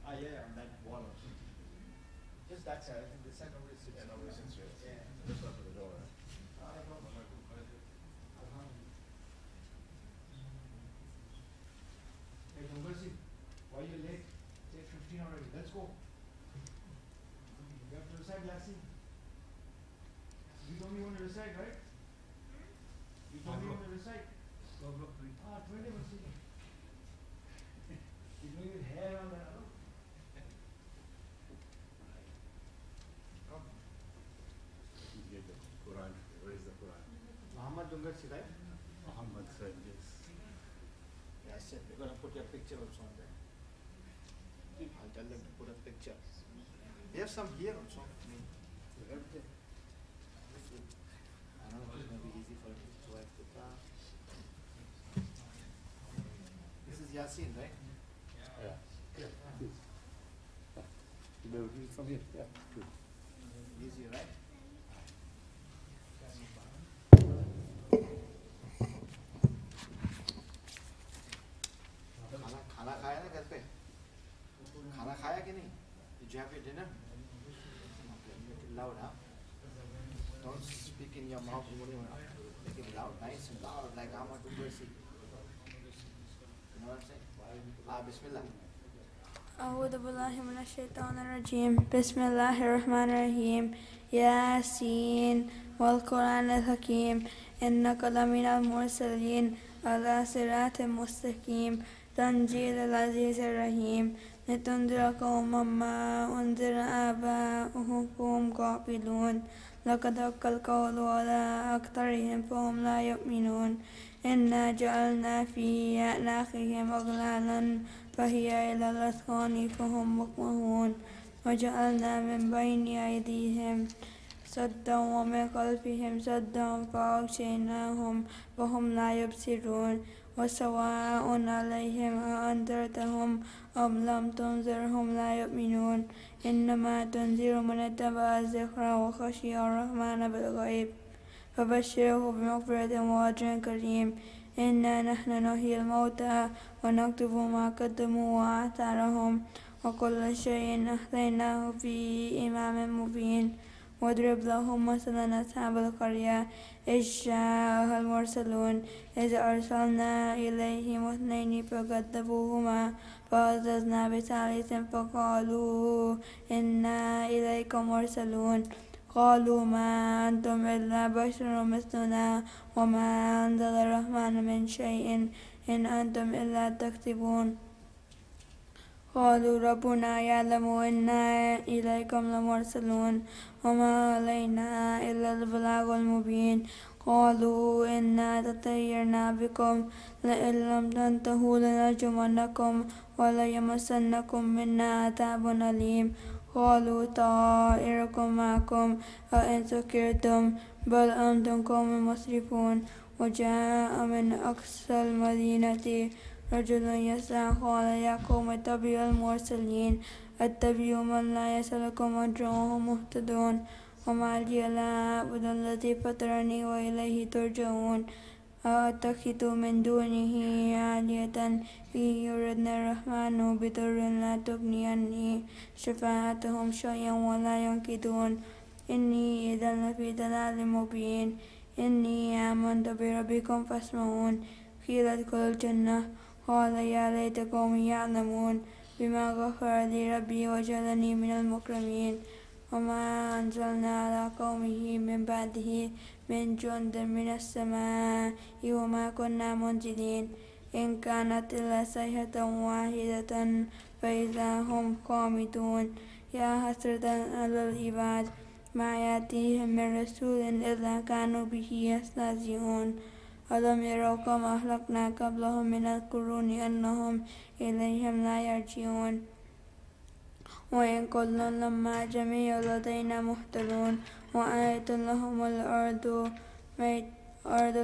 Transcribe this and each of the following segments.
Yeah, on that wall also. Just that side. I think this side nobody sits. Yeah, nobody sits here. Yeah. Just up to the door. Hey, Dongasi, why are you late? It's 8:15 already. Let's go. You have to recite Yasin. You told me you want to recite, right? You told me you want to recite. Ah, 20 was sitting. You're doing with hair on the. Get the Quran. Where is the Quran? Muhammad Dongasi, right? Muhammad said this. Yes, sir. We're going to put your picture also on there. I'll tell them to put a picture. They have some here also. I mean, everything. I don't know if it's going to be easy for you. So I put this is Yasin, right? Yeah. Yeah. Please. You better read from here. Yeah. Good. Easy, right? खाना खाया ना घर पे खाना खाया कि नहीं Did you have your dinner? Okay, make it loud, huh? Don't speak in your mouth. Make it loud, nice and loud, like Ahmad Ubersi. You know what I'm saying? Bismillah. أعوذ بالله من الشيطان الرجيم بسم الله الرحمن الرحيم ياسين والقرآن الحكيم إنك لمن المرسلين على صراط مستقيم تنزيل العزيز الرحيم لتنذر قوما ما أنذر آباؤهم غافلون لقد حق القول على أكثرهم فهم لا يؤمنون إنا جعلنا في أعناقهم أغلالا فهي إلى الأذقان فهم مقمحون وجعلنا من بين أيديهم سدا ومن خلفهم سدا فأغشيناهم فهم لا يبصرون وسواء عليهم أأنذرتهم أم لم تنذرهم لا يؤمنون إنما تنذر من اتبع الذكر وخشي الرحمن بالغيب فبشره بمغفرة وأجر كريم إنا نحن نحيي الموتى ونكتب ما قدموا وآثارهم وكل شيء أحصيناه في إمام مبين واضرب لهم مثلا أصحاب القرية إذ جاءها المرسلون إذ أرسلنا إليهم اثنين فكذبوهما فعززنا بثالث فقالوا إنا إليكم مرسلون قالوا ما أنتم إلا بشر مثلنا وما أنزل الرحمن من شيء إن أنتم إلا تكذبون قالوا ربنا يعلم إنا إليكم لمرسلون وما علينا إلا البلاغ المبين قالوا إنا تطيرنا بكم لئن لم تنتهوا لنرجمنكم وليمسنكم منا عذاب أليم قالوا طائركم معكم أئن ذكرتم بل أنتم قوم مسرفون وجاء من أقصى المدينة رجل يسعى قال يا قوم اتبعوا المرسلين اتبعوا من لا يسألكم أجرا وهم مهتدون وما لي لا أعبد الذي فطرني وإليه ترجعون أتخذ من دونه آلهة إن يردنا الرحمن بضر لا تغني عني شفاعتهم شيئا ولا ينقذون إني إذا لفي ضلال مبين إني آمنت بربكم فاسمعون قيل ادخلوا الجنة قال يا ليت قومي يعلمون بما غفر لي ربي وجعلني من المكرمين وما أنزلنا على قومه من بعده من جند من السماء وما كنا منزلين إن كانت إلا صيحة واحدة فإذا هم قامدون يا حسرة على العباد ما يأتيهم من رسول إلا كانوا به يستهزئون ألم يروا كما أهلكنا قبلهم من القرون أنهم إليهم لا يرجعون وإن كل لما جميع لدينا محضرون وآية لهم الأرض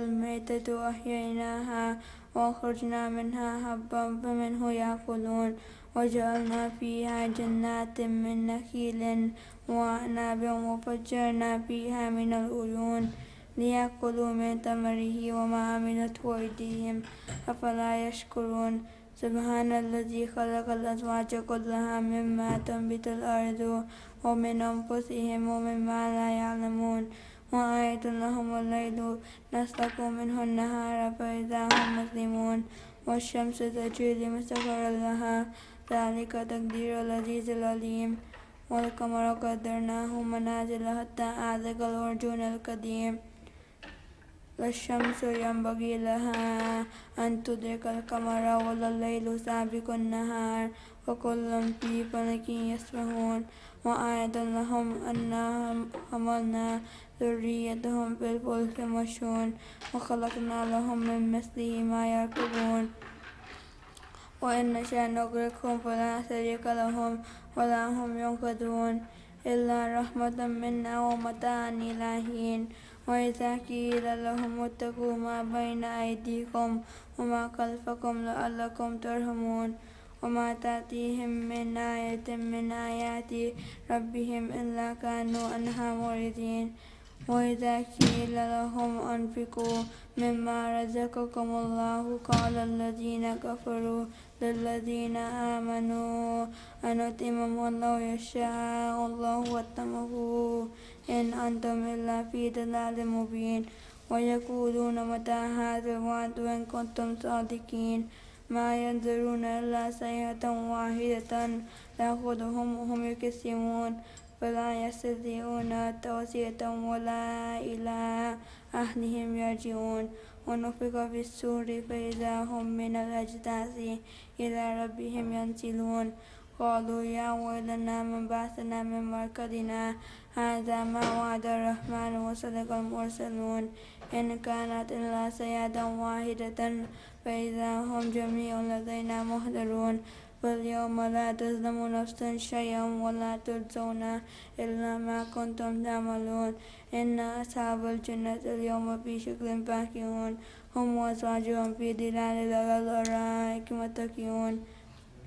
الميتة أحييناها وأخرجنا منها حبا فمنه يأكلون وجعلنا فيها جنات من نخيل وأعناب وفجرنا فيها من العيون ليأكلوا من ثمره وما عملته أيديهم أفلا يشكرون سبحان الذي خلق الأزواج كلها مما تنبت الأرض ومن أنفسهم ومما لا يعلمون وآية لهم الليل نسلك منه النهار فإذا هم مسلمون والشمس تجري لمستقر لها ذلك تقدير العزيز العليم والقمر قدرناه منازل حتى عاد كالعرجون القديم لا الشمس ينبغي لها أن تدرك القمر ولا الليل سابق النهار وكل في فلك يسبحون وآية لهم أنا حملنا ذريتهم في الفلك المشحون وخلقنا لهم من مثله ما يركبون وإن نشأ نغرقهم فلا شريك لهم ولا هم ينقذون إلا رحمة منا ومتاعا إلى حين وإذا قيل لهم اتقوا ما بين أيديكم وما خلفكم لعلكم ترحمون وما تأتيهم من آية من آيات ربهم إلا كانوا عنها معرضين وإذا قيل لهم أنفقوا مما رزقكم الله قال الذين كفروا للذين آمنوا أنطعم من لو يشاء الله أطعمه إن أنتم إلا في ضلال مبين ويقولون متى هذا الوعد إن كنتم صادقين ما ينظرون إلا صيحة واحدة تأخذهم وهم يقسمون فلا يستطيعون توصية ولا إلى أهلهم يرجعون ونفخ في الصور فإذا هم من الأجداث إلى ربهم ينسلون قالوا يا ويلنا من بعثنا من مرقدنا هذا ما وعد الرحمن وصدق المرسلون إن كانت إلا صيحة واحدة فإذا هم جميع لدينا محضرون فاليوم لا تظلم نفس شيئا ولا تجزون إلا ما كنتم تعملون إن أصحاب الجنة اليوم في شكل فاكهون هم وأزواجهم في ظلال على الأرائك متكئون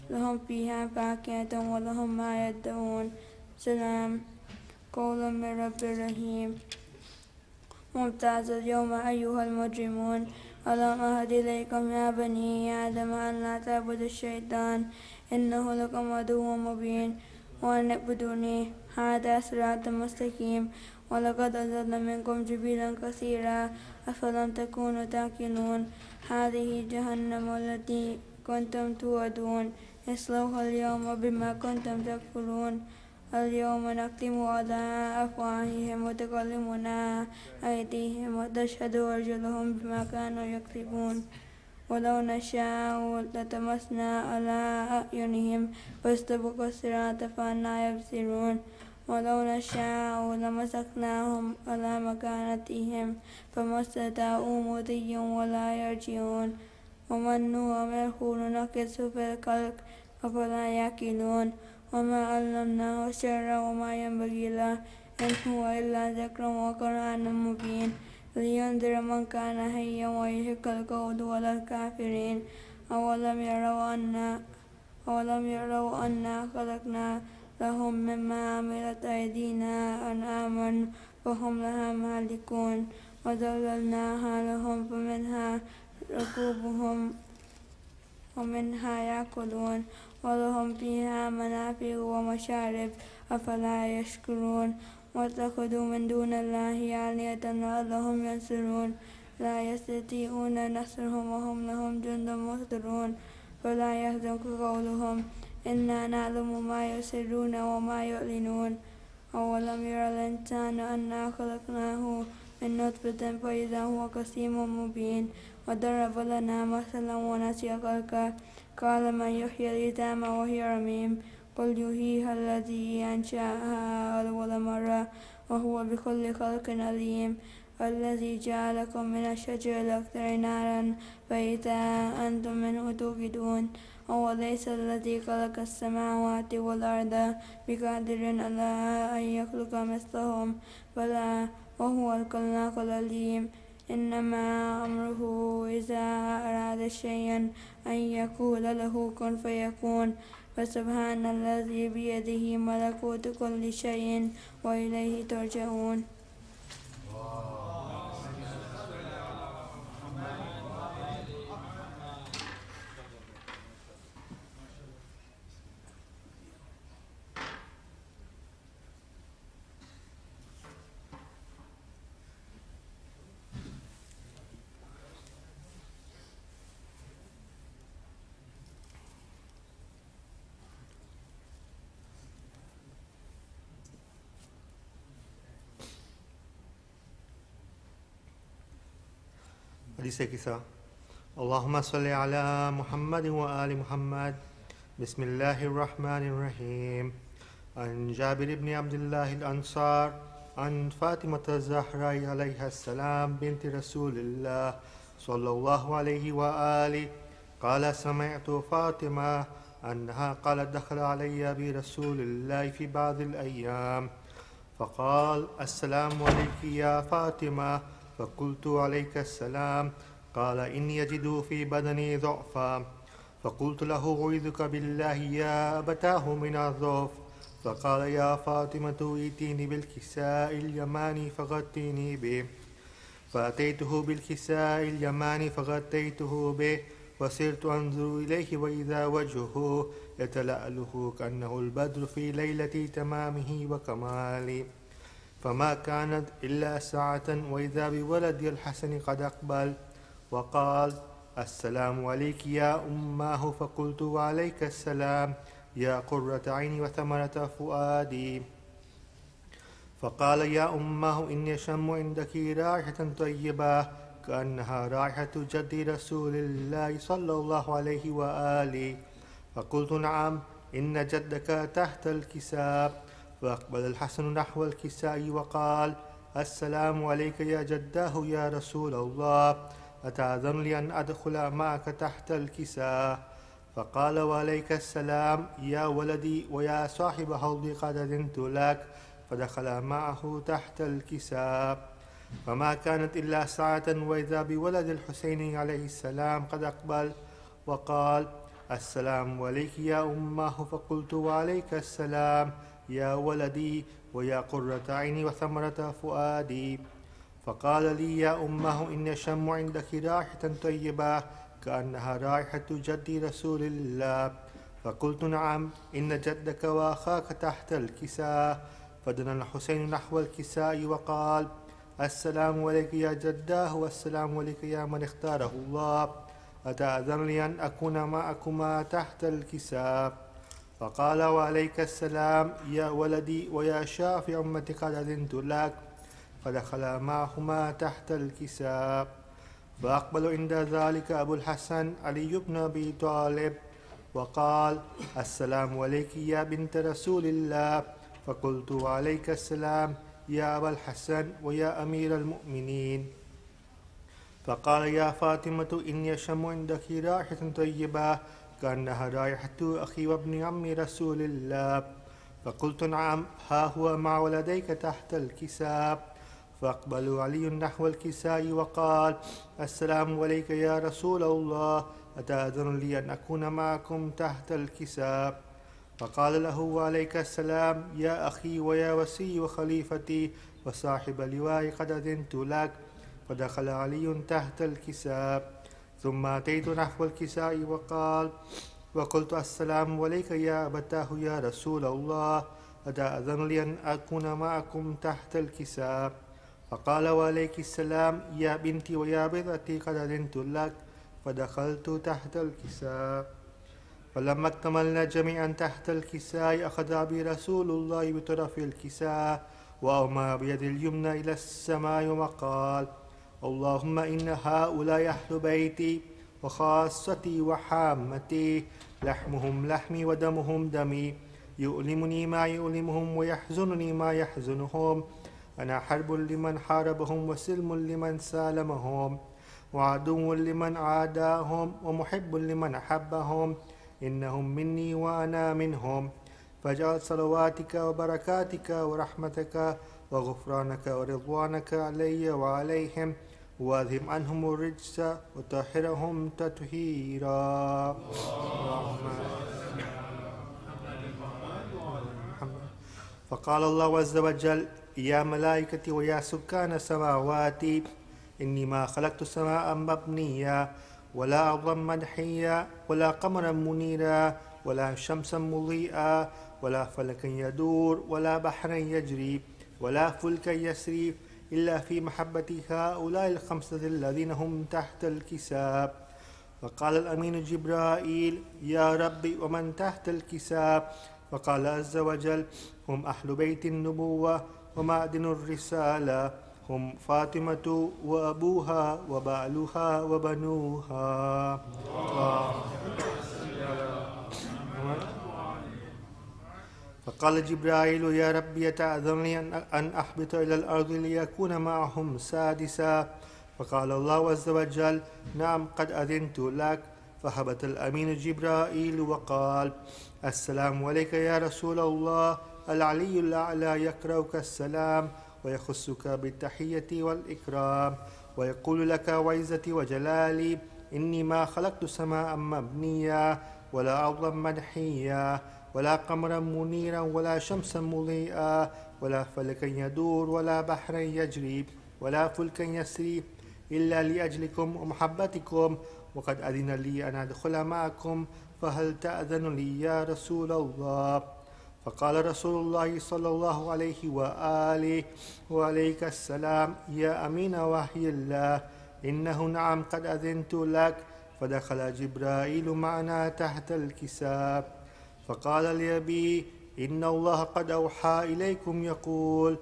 لهم فيها فاكهة ولهم ما يدعون سلام قولا من رب رحيم ممتاز اليوم أيها المجرمون ألم أعهد إليكم يا بني آدم أن لا تعبدوا الشيطان إنه لكم عدو مبين وأن اعبدوني هذا صراط مستقيم ولقد أضل منكم جبلا كثيرا أفلم تكونوا تعقلون هذه جهنم التي كنتم توعدون اصلوها اليوم بما كنتم تكفرون اليوم نختم على أفواههم وتكلمنا أيديهم وتشهد أرجلهم بما كانوا يكسبون ولو نشاء لطمسنا على أعينهم فاستبقوا الصراط فأنى يبصرون ولو نشاء لمسكناهم على مكانتهم فما استطاعوا مضيا ولا يرجعون ومن نؤمره ننكسه في الخلق أفلا يعقلون وما علمناه الشعر وما ينبغي له إن هو إلا ذكر وقرآن مبين لينذر من كان حيا ويحق القول على الكافرين أولم يروا أنا خلقنا لهم مما عملت أيدينا أنعاما فهم لها مالكون وذللناها لهم فمنها ركوبهم ومنها يأكلون ولهم فيها منافع ومشارب أفلا يشكرون واتخذوا من دون الله آلهة لعلهم ينصرون لا يستطيعون نصرهم وهم لهم جند محضرون فلا يحزنك قولهم إنا نعلم ما يسرون وما يعلنون أولم يرى الإنسان أنا خلقناه من نطفة فإذا هو خصيم مبين وضرب لنا مثلا ونسي خلقه قال من يحيي العظام وهي رميم قل يحييها الذي أنشأها أول مرة وهو بكل خلق عليم الذي جعلكم من الشجر الأخضر نارا فإذا أنتم منه توقدون أوليس الذي خلق السماوات والأرض بقادر على أن يخلق مثلهم بلى وهو الخلاق العليم إنما أمره إذا أراد شيئا أن يقول له كن فيكون فسبحان الذي بيده ملكوت كل شيء وإليه ترجعون حديث كسا اللهم صل على محمد وآل محمد. بسم الله الرحمن الرحيم. عن جابر بن عبد الله الأنصار عن فاطمة الزهراء عليها السلام بنت رسول الله صلى الله عليه وآله قال سمعت فاطمة أنها قالت دخل علي برسول الله في بعض الأيام فقال السلام عليك يا فاطمة، فقلت عليك السلام. قال إني يجد في بدني ضعفا، فقلت له أعوذك بالله يا أبتاه من الضعف. فقال يا فاطمة ائتيني بالكساء اليماني فغطيني به. فأتيته بالكساء اليماني فغطيته به، وصرت أنظر إليه وإذا وجهه يتلأله كأنه البدر في ليلة تمامه وكماله. فما كانت إلا ساعة وإذا بولد الحسن قد أقبل وقال السلام عليك يا أماه، فقلت وعليك السلام يا قرة عيني وثمرة فؤادي. فقال يا أماه إني أشم عندك رائحة طيبة كأنها رائحة جد رسول الله صلى الله عليه وآله. فقلت نعم إن جدك تحت الكساء. فأقبل الحسن نحو الكساء وقال السلام عليك يا جداه يا رسول الله، أتأذن لي أن أدخل معك تحت الكساء؟ فقال وعليك السلام يا ولدي ويا صاحب حوضي قد أذنت لك. فدخل معه تحت الكساء. فما كانت إلا ساعة وإذا بولد الحسين عليه السلام قد أقبل وقال السلام عليك يا أماه، فقلت وعليك السلام يا ولدي ويا قرة عيني وثمرة فؤادي. فقال لي يا أماه إني أشم عندك رائحة طيبة كأنها رائحة جد رسول الله. فقلت نعم إن جدك وأخاك تحت الكساء. فدنا الحسين نحو الكساء وقال السلام عليك يا جداه والسلام عليك يا من اختاره الله، أتأذن لي أن أكون معكما تحت الكساء؟ فقال وعليك السلام يا ولدي ويا شافع أمتي قد أذنت لك. فدخل معهما تحت الكساء. فأقبل عند ذلك أبو الحسن علي بن أبي طالب وقال السلام عليك يا بنت رسول الله. فقلت وعليك السلام يا أبا الحسن ويا أمير المؤمنين. فقال يا فاطمة إني أشم عندك رائحة طيبة كأنها رائحة أخي وابن عم رسول الله. فقلت نعم ها هو مع ولديك تحت الكساء. فأقبل علي نحو الكساء وقال السلام عليك يا رسول الله، أتأذن لي أن أكون معكم تحت الكساء؟ فقال له وعليك السلام يا أخي ويا وسي وخليفتي وصاحب لواء قد أذنت لك. فدخل علي تحت الكساء. ثم أتيت نحو الكساء وقلت السلام عليك يا أبتاه يا رسول الله، أتأذن لي أن أكون معكم تحت الكساء؟ فقال وعليك السلام يا بنتي ويا بضعتي قد أذنت لك. فدخلت تحت الكساء. فلما اكتملنا جميعا تحت الكساء أخذ بي رسول الله بطرف الكساء وأومى بيد اليمنى إلى السماء وقال اللهم إن هؤلاء أهل بيتي وخاصتي وحامتي، لحمهم لحمي ودمهم دمي، يؤلمني ما يؤلمهم ويحزنني ما يحزنهم. أنا حرب لمن حاربهم وسلم لمن سالمهم وعدو لمن عاداهم ومحب لمن أحبهم. إنهم مني وأنا منهم. فاجعل صلواتك وبركاتك ورحمتك وغفرانك ورضوانك علي وعليهم، واذهب عنهم الرجس وطهرهم تطهيرا. فقال الله عز وجل يا ملائكتي ويا سكان السماوات إني ما خلقت السماء مبنية ولا أرضا مدحية ولا قمرا منيرا ولا شمسا مضيئا ولا فلكا يدور ولا بحرا يجري ولا فلكا يسري إلا في محبة هؤلاء الخمسة الذين هم تحت الكساء. فقال الأمين جبرائيل يا ربي ومن تحت الكساء؟ فقال عز وجل هم أهل بيت النبوة ومعدن الرسالة، هم فاطمة وأبوها وبعلها وبنوها. فقال جبرائيل يا ربي تأذن لي أن أحبط إلى الأرض ليكون معهم سادسا. فقال الله عز وجل نعم قد أذنت لك. فهبط الأمين جبرائيل وقال السلام عليك يا رسول الله. العلي الأعلى يقرأك السلام ويخصك بالتحية والإكرام ويقول لك وعزتي وجلالي إني ما خلقت سماء مبنيا ولا أرضا منحيا ولا قمرا منيرا ولا شمسا مضيئا ولا فلكا يدور ولا بحرا يجري ولا فلكا يسري إلا لأجلكم ومحبتكم وقد أذن لي أن أدخل معكم فهل تأذن لي يا رسول الله؟ فقال رسول الله صلى الله عليه وآله وعليك السلام يا أمين وحي الله إنه نعم قد أذنت لك. فدخل جبرائيل معنا تحت الكساء فقال لأبي إن الله قد أوحى إليكم يقول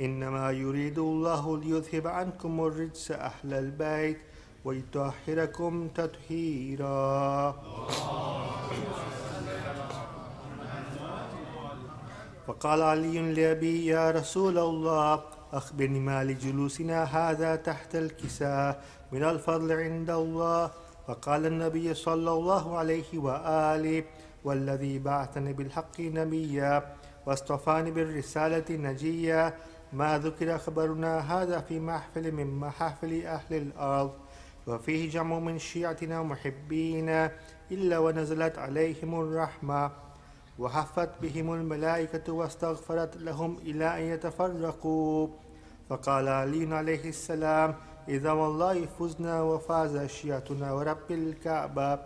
إنما يريد الله ليذهب عنكم الرجس أهل البيت ويطهركم تطهيرا. فقال علي لأبي يا رسول الله أخبرني ما لجلوسنا هذا تحت الكساء من الفضل عند الله. فقال النبي صلى الله عليه وآله والذي بعثني بالحق نبيا واصطفاني بالرسالة نجيا ما ذكر خبرنا هذا في محفل من محافل أهل الأرض وفيه جمع من شيعتنا محبين إلا ونزلت عليهم الرحمة وحفت بهم الملائكة واستغفرت لهم إلى أن يتفرقوا. فقال علي عليه السلام إذا والله فزنا وفاز شيعتنا ورب الكعبة.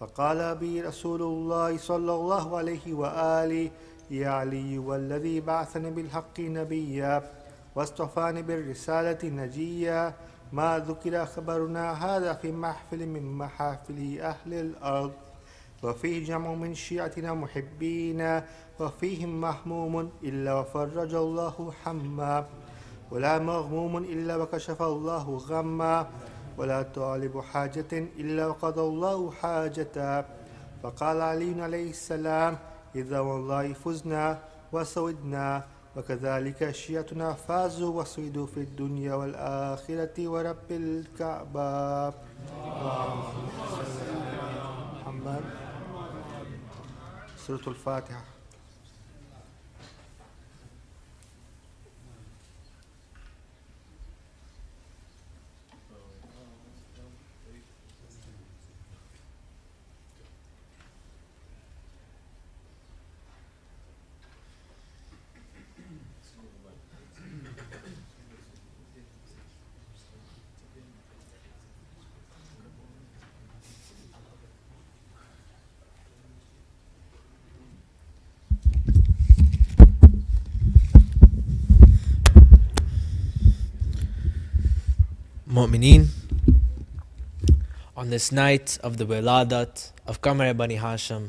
فقال بي رسول الله صلى الله عليه وآله يا علي والذي بعثني بالحق نبيا واصطفاني بالرسالة نجيا ما ذكر خبرنا هذا في محفل من محافل أهل الأرض وفيه جمع من شيعتنا محبين وفيهم محموم إلا وفرج الله حما ولا مغموم إلا وكشف الله غما ولا طالب حاجة إلا وقضى الله حاجة. فقال علي عليه السلام إذا والله فزنا وسودنا وكذلك شيعتنا فازوا وسودوا في الدنيا والآخرة ورب الكعبة. محمد. سورة الفاتحة. Mu'mineen, on this night of the Wiladat of Qamar Bani Hashim,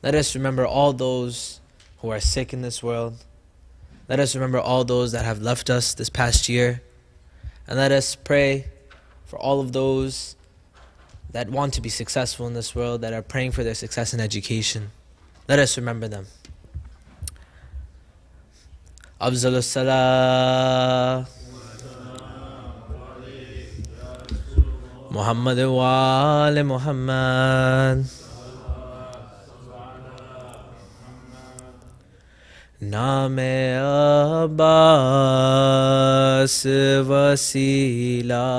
let us remember all those who are sick in this world. Let us remember all those that have left us this past year. And let us pray for all of those that want to be successful in this world, that are praying for their success in education. Let us remember them. Afzalus Salah Muhammad wa ali Muhammad. Naam-e Abbas wasila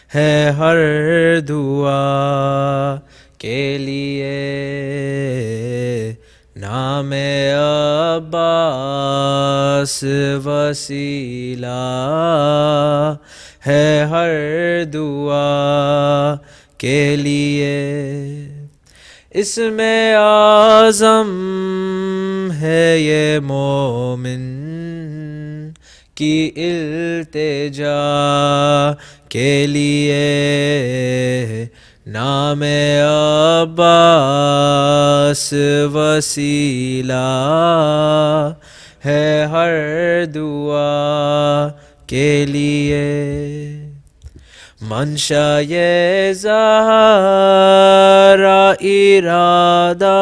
hai har dua ke liye. Naam-e Abbas wasila है हर दुआ के लिए. इसमें आज़म है ये मोमिन की इल्तिजा के लिए. नाम-ए अब्बास वसीला ہے ہر دعا کے لیے. منشا یہ زہرا ارادہ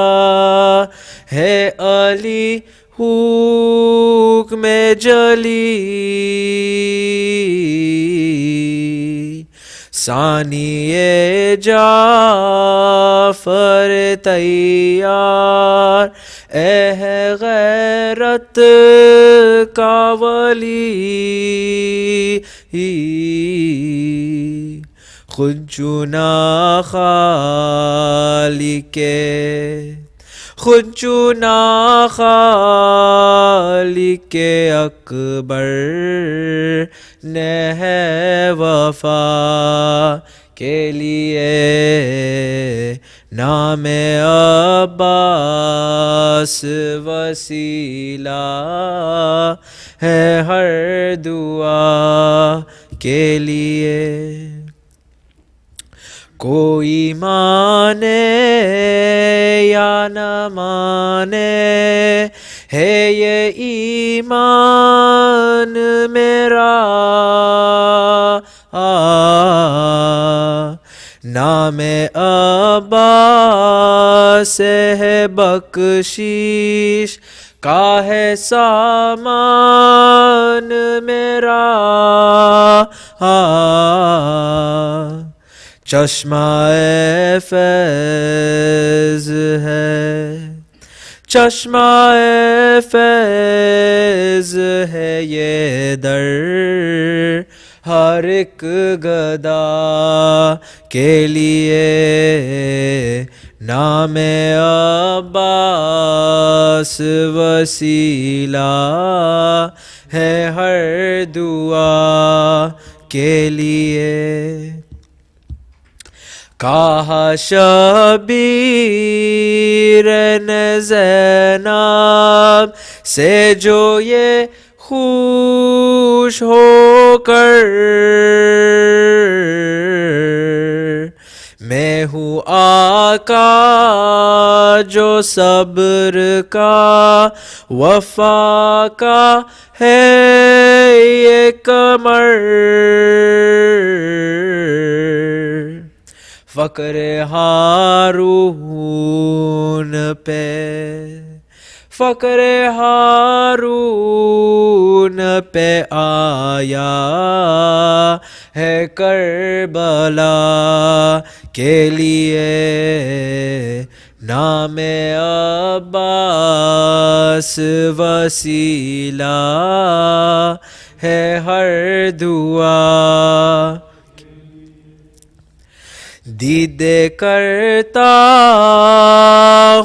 ہے علی حکم جلی. ثانی جعفر تیار اے ہے غیرت کا ولی. خود چنا خالق خالق اکبر نے ہے وفا کے لیے. نام عباس وسیلہ ہے ہر دعا کے لیے. کوئی مانے یا نہ مانے ہے یہ ایمان میرا. نام عباس ہے بخشش کا ہے سامان میرا. چشمہ فیض ہے فیض ہے یہ در ہر ایک گدا کے لیے. نام عباس وسیلہ ہے ہر دعا کے لیے. کہا شبیر نے زینب سے جو یہ خوش ہو کر میں ہوں آقا جو صبر کا وفا کا ہے یہ کمر. فقر ہارون پہ آیا ہے کربلا کے لیے. نام عباس وسیلہ ہے ہر دعا. دیدے کرتا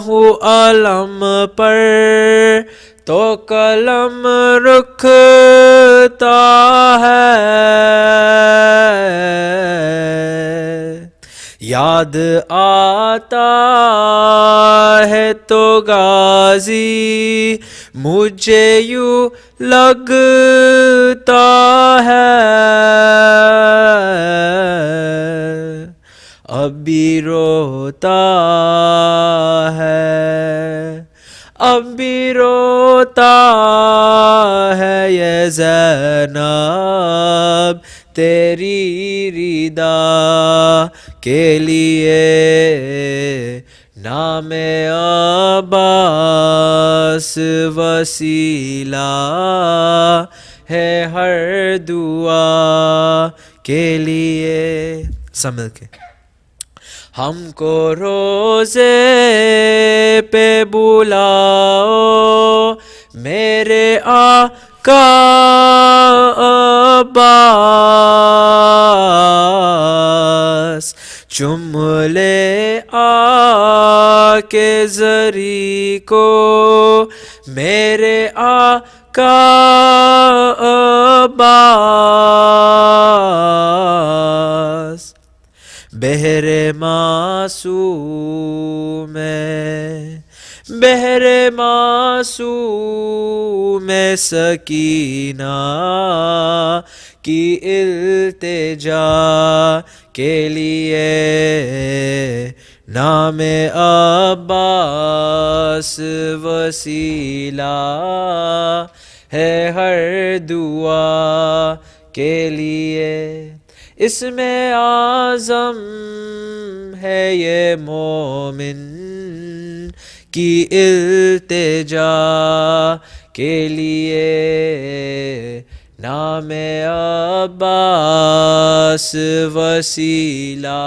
ہوں علم پر تو قلم رکھتا ہے. یاد آتا ہے تو غازی مجھے یوں لگتا ہے. اب بھی روتا ہے یہ زینب تیری ردا کے لیے. نام عباس وسیلہ ہے ہر دعا کے لیے. سب مل کے ہم کو روزے پہ بلاؤ میرے آقا عباس. چم لے آ کے زری کو میرے آقا عباس. بہر معصوم سکینہ کی التجا کے لیے. نام عباس वसीला है हर दुआ के लिए। इसमें आज़म है ये मोमिन की इल्तिजा के लिए। नाम अब्बास वसीला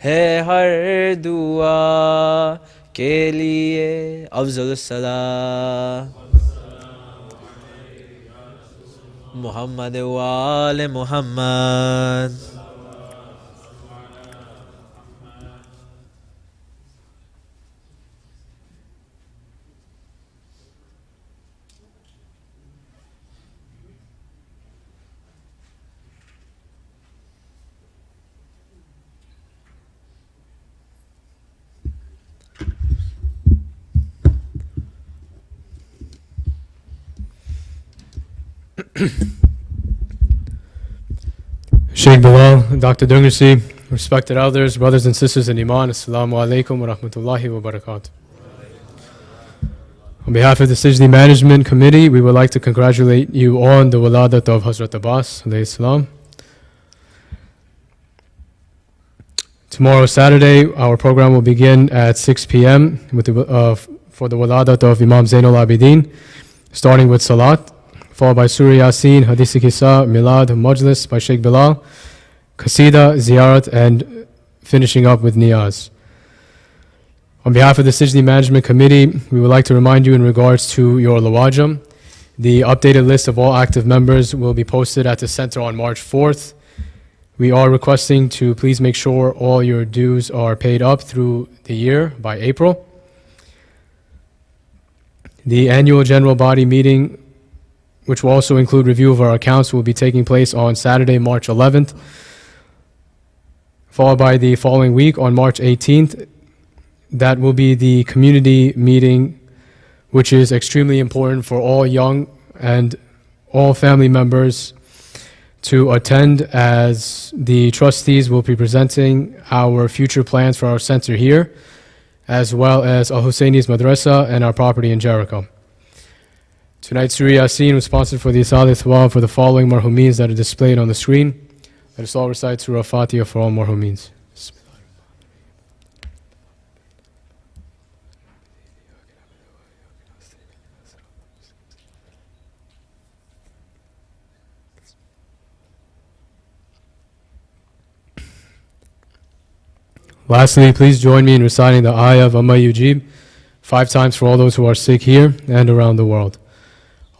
है हर दुआ के लिए। अफ़ज़ल सलाम मुहम्मद व आले Muhammad. Sheikh Bilal, Dr. Dungersi, respected elders, brothers and sisters in Iman, Assalamu alaikum wa rahmatullahi wa barakatuh. On behalf of the Sijdi Management Committee, we would like to congratulate you on the Wiladat of Hazrat Abbas, alayhi salam. Tomorrow, Saturday, our program will begin at 6 p.m. with for the Wiladat of Imam Zainul Abidin, starting with Salat, followed by Surah Yasin, Hadith Kisa, Milad, Majlis by Sheikh Bilal, Qasida, Ziyarat, and finishing up with Niyaz. On behalf of the Sijdi Management Committee, we would like to remind you in regards to your Lawajam. The updated list of all active members will be posted at the center on March 4th. We are requesting to please make sure all your dues are paid up through the year by April. The annual general body meeting, which will also include review of our accounts, will be taking place on Saturday, March 11th, followed by the following week on March 18th. That will be the community meeting, which is extremely important for all young and all family members to attend, as the trustees will be presenting our future plans for our center here, as well as Al Husseini's Madrasa and our property in Jericho. Tonight's Surah Yasin was sponsored for the Isali Thawab for the following marhumeens that are displayed on the screen. Let us all recite Surah Fatiha for all marhumeens. Lastly, please join me in reciting the ayah of Amma Yujib 5 times for all those who are sick here and around the world.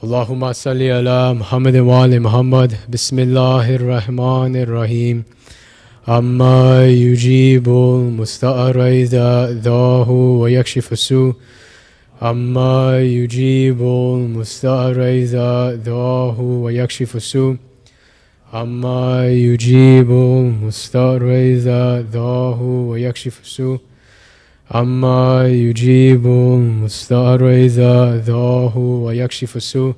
Allahumma salli ala Muhammad wa ali Muhammad. Bismillahir Rahmanir Rahim. Amma yujibul musta'arida dahu wa yakshifu su. Amma yujibul musta'arida dahu wa yakshifu su. Amma yujibul musta'arida dahu wa yakshifu su. Amma yujibul musta'arida dahu wa yakshifu su.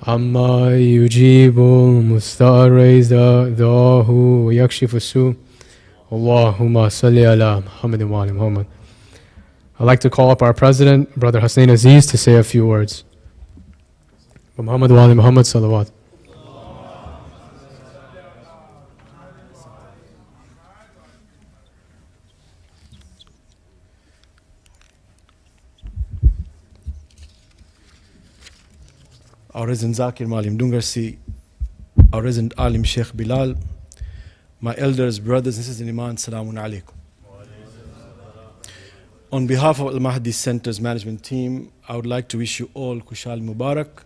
Amma yujibul musta'arida dahu wa yakshifu su. Allahumma salli ala Muhammad wa ali Muhammad. I'd like to call up our president, Brother Hussein Aziz, to say a few words. Muhammad wa ali Muhammad salawat. Our resident Zakir Malim Dungarsi, our resident Alim Sheikh Bilal, my elders, brothers and sisters in Iman, Salamun Alaikum. On behalf of Al-Mahdi Center's management team, I would like to wish you all Kushal Mubarak.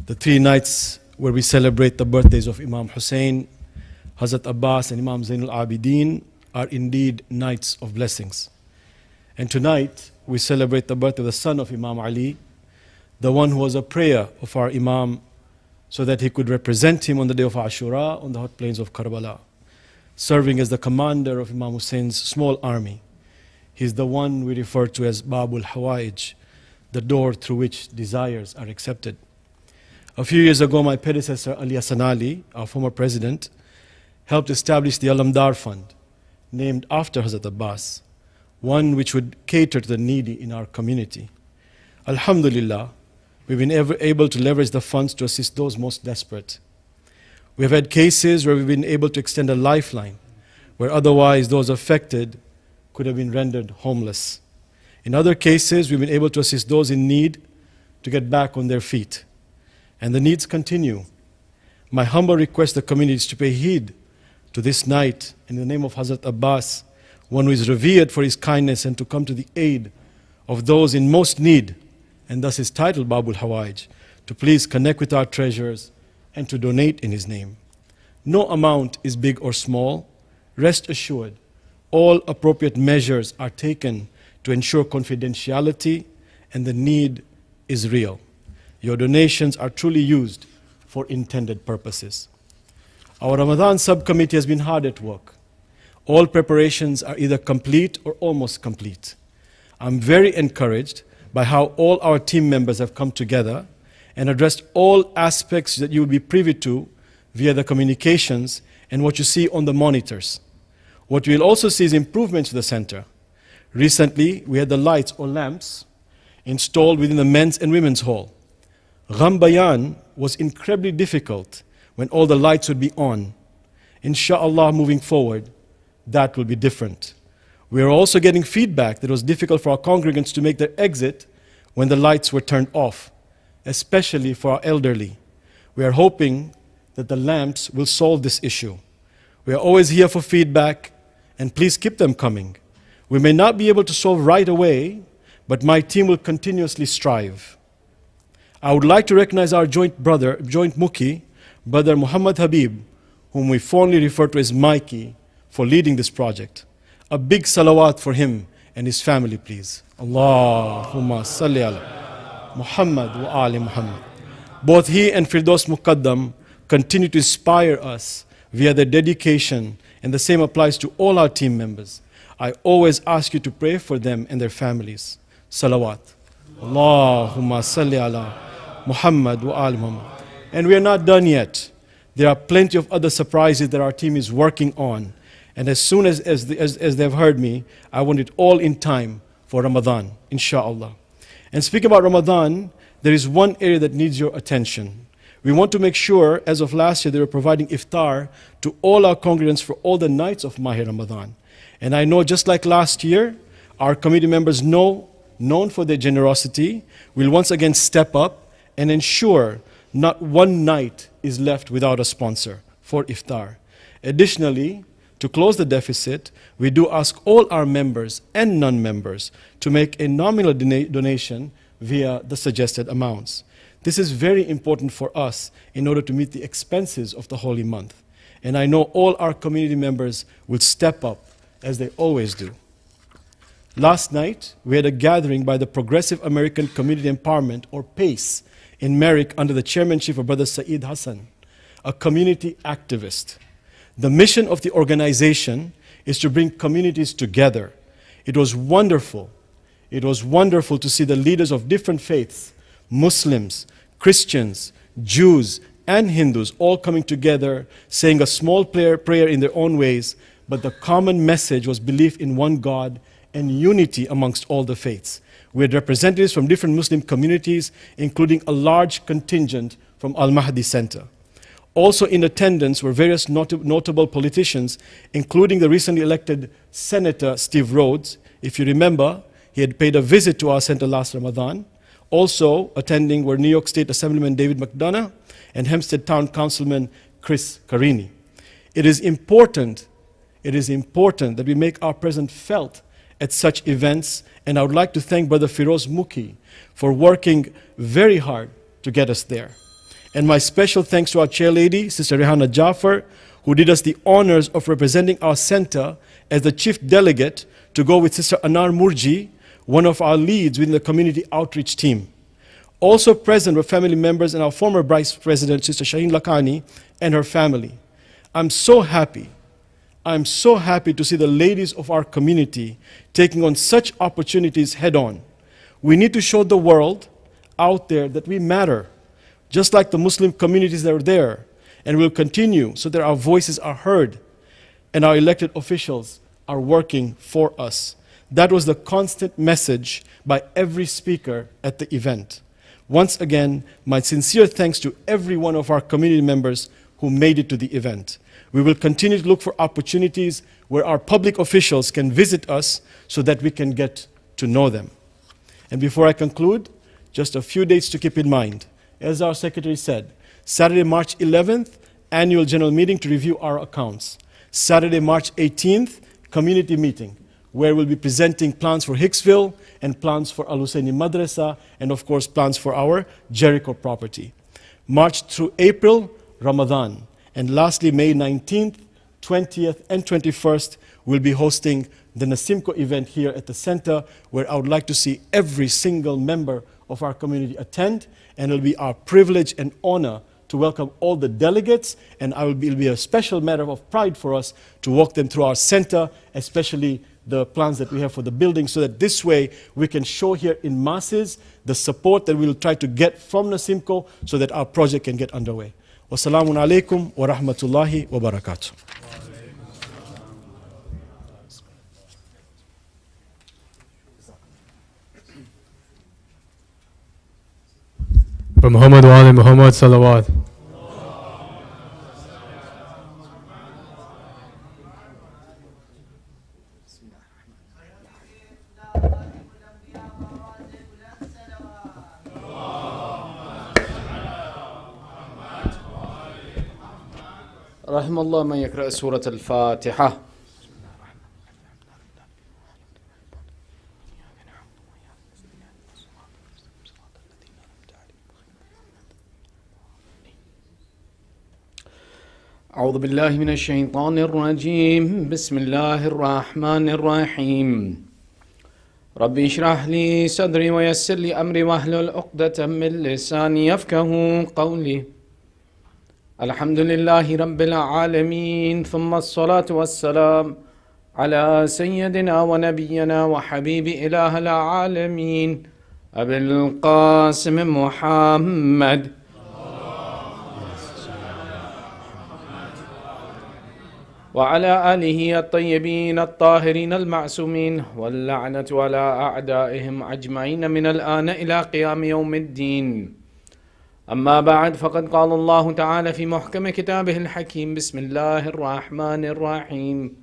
The 3 nights where we celebrate the birthdays of Imam Hussein, Hazrat Abbas and Imam Zainul Abidin are indeed nights of blessings. And tonight, we celebrate the birth of the son of Imam Ali, the one who was a prayer of our Imam so that he could represent him on the day of Ashura on the hot plains of Karbala, serving as the commander of Imam Hussein's small army. He's the one we refer to as Babul Hawaij, the door through which desires are accepted. A few years ago, my predecessor, Ali Hassan Ali, our former president, helped establish the Alamdar Fund, named after Hazrat Abbas, one which would cater to the needy in our community. Alhamdulillah, we've been able to leverage the funds to assist those most desperate. We have had cases where we've been able to extend a lifeline, where otherwise those affected could have been rendered homeless. In other cases, we've been able to assist those in need to get back on their feet. And the needs continue. My humble request to the community is to pay heed to this night in the name of Hazrat Abbas, one who is revered for his kindness, and to come to the aid of those in most need, and thus is titled Babul Hawaij, to please connect with our treasures and to donate in his name. No amount is big or small. Rest assured, all appropriate measures are taken to ensure confidentiality, and the need is real. Your donations are truly used for intended purposes. Our Ramadan subcommittee has been hard at work. All preparations are either complete or almost complete. I'm very encouraged by how all our team members have come together and addressed all aspects that you will be privy to via the communications and what you see on the monitors. What we'll also see is improvements to the center. Recently, we had the lights or lamps installed within the men's and women's hall. Gham Bayan was incredibly difficult when all the lights would be on. Insha'Allah, moving forward, that will be different. We are also getting feedback that it was difficult for our congregants to make their exit when the lights were turned off, especially for our elderly. We are hoping that the lamps will solve this issue. We are always here for feedback, and please keep them coming. We may not be able to solve right away, but my team will continuously strive. I would like to recognize our joint Mukhi, Brother Muhammad Habib, whom we fondly refer to as Mikey, for leading this project. A big salawat for him and his family, please. Allahumma salli ala Muhammad wa ali Muhammad. Both he and Firdaus Muqaddam continue to inspire us via their dedication, and the same applies to all our team members. I always ask you to pray for them and their families. Salawat. Allahumma salli ala Muhammad wa ali Muhammad. And we are not done yet. There are plenty of other surprises that our team is working on. And as soon as they've heard me, I want it all in time for Ramadan, insha'Allah. And speaking about Ramadan, there is one area that needs your attention. We want to make sure, as of last year, they were providing iftar to all our congregants for all the nights of Mahi Ramadan. And I know, just like last year, our committee members known for their generosity, will once again step up and ensure not one night is left without a sponsor for iftar. Additionally, to close the deficit, we do ask all our members and non-members to make a nominal donation via the suggested amounts. This is very important for us in order to meet the expenses of the holy month. And I know all our community members will step up, as they always do. Last night, we had a gathering by the Progressive American Community Empowerment, or PACE, in Merrick under the chairmanship of Brother Saeed Hassan, a community activist. The mission of the organization is to bring communities together. It was wonderful. It was wonderful to see the leaders of different faiths, Muslims, Christians, Jews, and Hindus all coming together, saying a small prayer in their own ways, but the common message was belief in one God and unity amongst all the faiths. We had representatives from different Muslim communities, including a large contingent from Al-Mahdi Center. Also in attendance were various notable politicians, including the recently elected Senator Steve Rhodes. If you remember, he had paid a visit to our center last Ramadan. Also attending were New York State Assemblyman David McDonough and Hempstead Town Councilman Chris Carini. It is important that we make our presence felt at such events, and I would like to thank Brother Firoz Mukhi for working very hard to get us there. And my special thanks to our chairlady, Sister Rehana Jaffer, who did us the honors of representing our center as the chief delegate to go with Sister Anar Murji, one of our leads within the community outreach team. Also present were family members and our former vice president, Sister Shaheen Lakhani, and her family. I'm so happy to see the ladies of our community taking on such opportunities head on. We need to show the world out there that we matter, just like the Muslim communities that are there, and will continue so that our voices are heard and our elected officials are working for us. That was the constant message by every speaker at the event. Once again, my sincere thanks to every one of our community members who made it to the event. We will continue to look for opportunities where our public officials can visit us so that we can get to know them. And before I conclude, just a few dates to keep in mind. As our secretary said, Saturday, March 11th, annual general meeting to review our accounts. Saturday, March 18th, community meeting, where we'll be presenting plans for Hicksville and plans for Al Husseini Madrasa, and of course plans for our Jericho property. March through April, Ramadan. And lastly, May 19th, 20th, and 21st, we'll be hosting the Nasimco event here at the center, where I would like to see every single member of our community attend, and it'll be our privilege and honor to welcome all the delegates, and it'll be a special matter of pride for us to walk them through our center, especially the plans that we have for the building, so that this way we can show here in masses the support that we'll try to get from Nasimco so that our project can get underway. Wassalamu alaikum wa rahmatullahi wa barakatuh. For Muhammad wa ali Muhammad salawat. رحم الله من يقرأ سورة الفاتحة. أعوذ بالله من الشيطان الرجيم. بسم الله الرحمن الرحيم. ربي اشرح لي صدري ويسر لي أمري واحلل عقدة من لساني يفقهوا قولي. الحمد لله رب العالمين، ثم الصلاة والسلام على سيدنا ونبينا وحبيب إله العالمين أبي القاسم محمد وعلى آله الطيبين الطاهرين المعصومين، واللعنة على أعدائهم أجمعين من الآن إلى قيام يوم الدين. أما بعد، فقد قال الله تعالى في محكم كتابه الحكيم: بسم الله الرحمن الرحيم.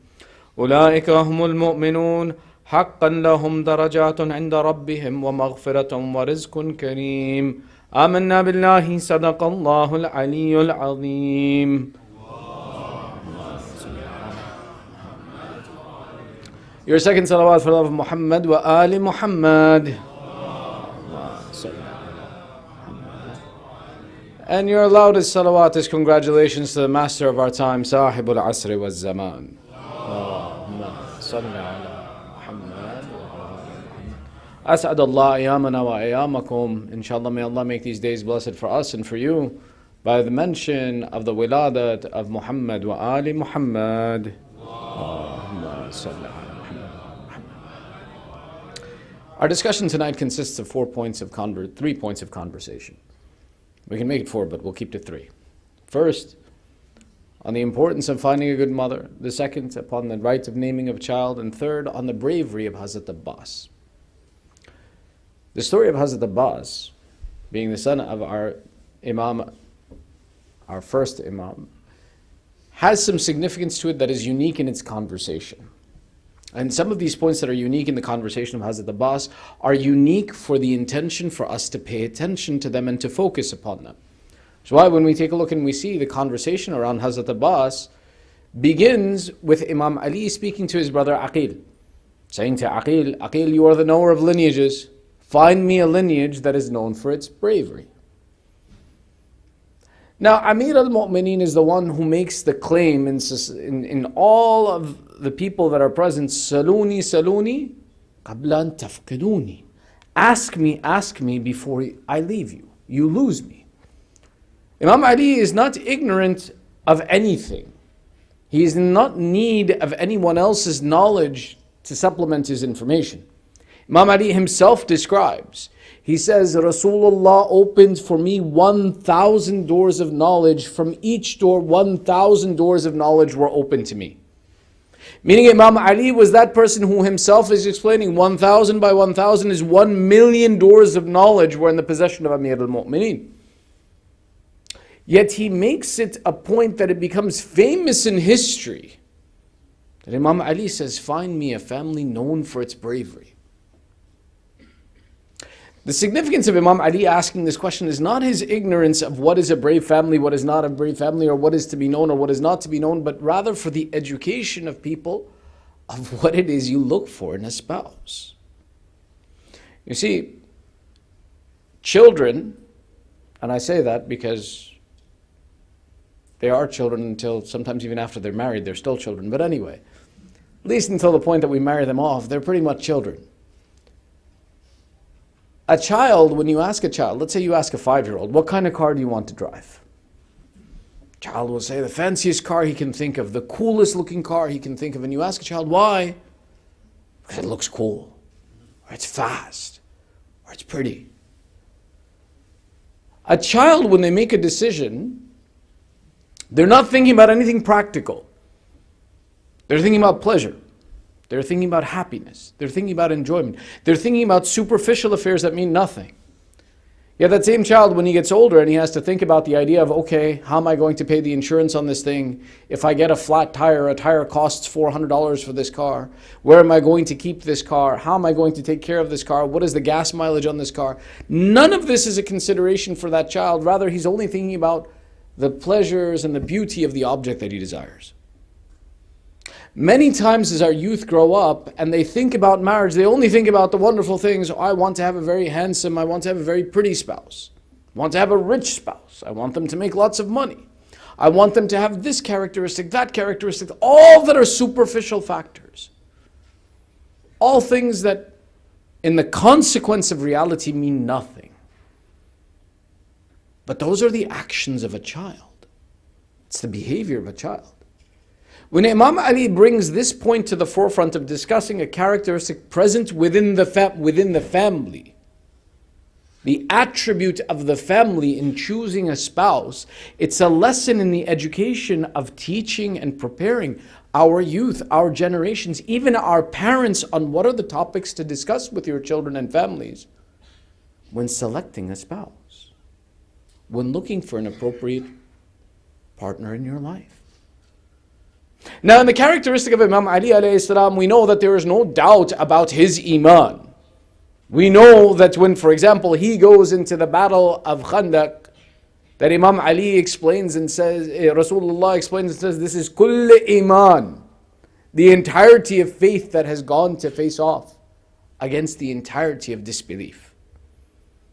أولئك هم المؤمنون حقا لهم درجات عند ربهم ومغفرة ورزق كريم. آمنا بالله، صدق الله العلي العظيم. Your second salawat for love of Muhammad wa ali Muhammad. And your loudest salawat is congratulations to the master of our time, Sahibul Asri wa Zaman. As'ad Allah ayamana wa ayamakum. Inshallah, may Allah make these days blessed for us and for you by the mention of the Wiladat of Muhammad wa ali Muhammad. Our discussion tonight consists of 3 points of conversation. We can make it 4, but we'll keep to 3. First, on the importance of finding a good mother. The second, upon the right of naming of a child. And third, on the bravery of Hazrat Abbas. The story of Hazrat Abbas, being the son of our Imam, our first Imam, has some significance to it that is unique in its conversation. And some of these points that are unique in the conversation of Hazrat Abbas are unique for the intention for us to pay attention to them and to focus upon them. So why, when we take a look and we see the conversation around Hazrat Abbas begins with Imam Ali speaking to his brother Aqil, saying to Aqil, Aqil, you are the knower of lineages. Find me a lineage that is known for its bravery. Now, Amir al-Mu'mineen is the one who makes the claim in all of the people that are present, Saluni, Saluni, qabla an tafqiduni. Ask me before I leave you. You lose me. Imam Ali is not ignorant of anything. He is not in need of anyone else's knowledge to supplement his information. Imam Ali himself describes, he says, Rasulullah opened for me 1,000 doors of knowledge. From each door, 1,000 doors of knowledge were open to me. Meaning Imam Ali was that person who himself is explaining 1,000 by 1,000 is 1,000,000 doors of knowledge were in the possession of Amir al-Mu'mineen. Yet he makes it a point that it becomes famous in history that Imam Ali says, find me a family known for its bravery. The significance of Imam Ali asking this question is not his ignorance of what is a brave family, what is not a brave family, or what is to be known or what is not to be known, but rather for the education of people of what it is you look for in a spouse. You see, children, and I say that because they are children until sometimes even after they're married, they're still children. But anyway, at least until the point that we marry them off, they're pretty much children. A child, when you ask a child, let's say you ask a 5-year-old, what kind of car do you want to drive? Child will say the fanciest car he can think of, the coolest looking car he can think of. And you ask a child, why? Because it looks cool, or it's fast, or it's pretty. A child, when they make a decision, they're not thinking about anything practical. They're thinking about pleasure. They're thinking about happiness. They're thinking about enjoyment. They're thinking about superficial affairs that mean nothing. Yet that same child, when he gets older and he has to think about the idea of, okay, how am I going to pay the insurance on this thing? If I get a flat tire, a tire costs $400 for this car. Where am I going to keep this car? How am I going to take care of this car? What is the gas mileage on this car? None of this is a consideration for that child. Rather, he's only thinking about the pleasures and the beauty of the object that he desires. Many times as our youth grow up and they think about marriage, they only think about the wonderful things. I want to have a very handsome, I want to have a very pretty spouse. I want to have a rich spouse. I want them to make lots of money. I want them to have this characteristic, that characteristic, all that are superficial factors. All things that in the consequence of reality mean nothing. But those are the actions of a child. It's the behavior of a child. When Imam Ali brings this point to the forefront of discussing a characteristic present within the family, the attribute of the family in choosing a spouse, it's a lesson in the education of teaching and preparing our youth, our generations, even our parents on what are the topics to discuss with your children and families when selecting a spouse, when looking for an appropriate partner in your life. Now, in the characteristic of Imam Ali alayhi salam, we know that there is no doubt about his iman. We know that when, for example, he goes into the battle of Khandaq, that Imam Ali explains and says, Rasulullah explains and says, this is kull iman, the entirety of faith that has gone to face off against the entirety of disbelief.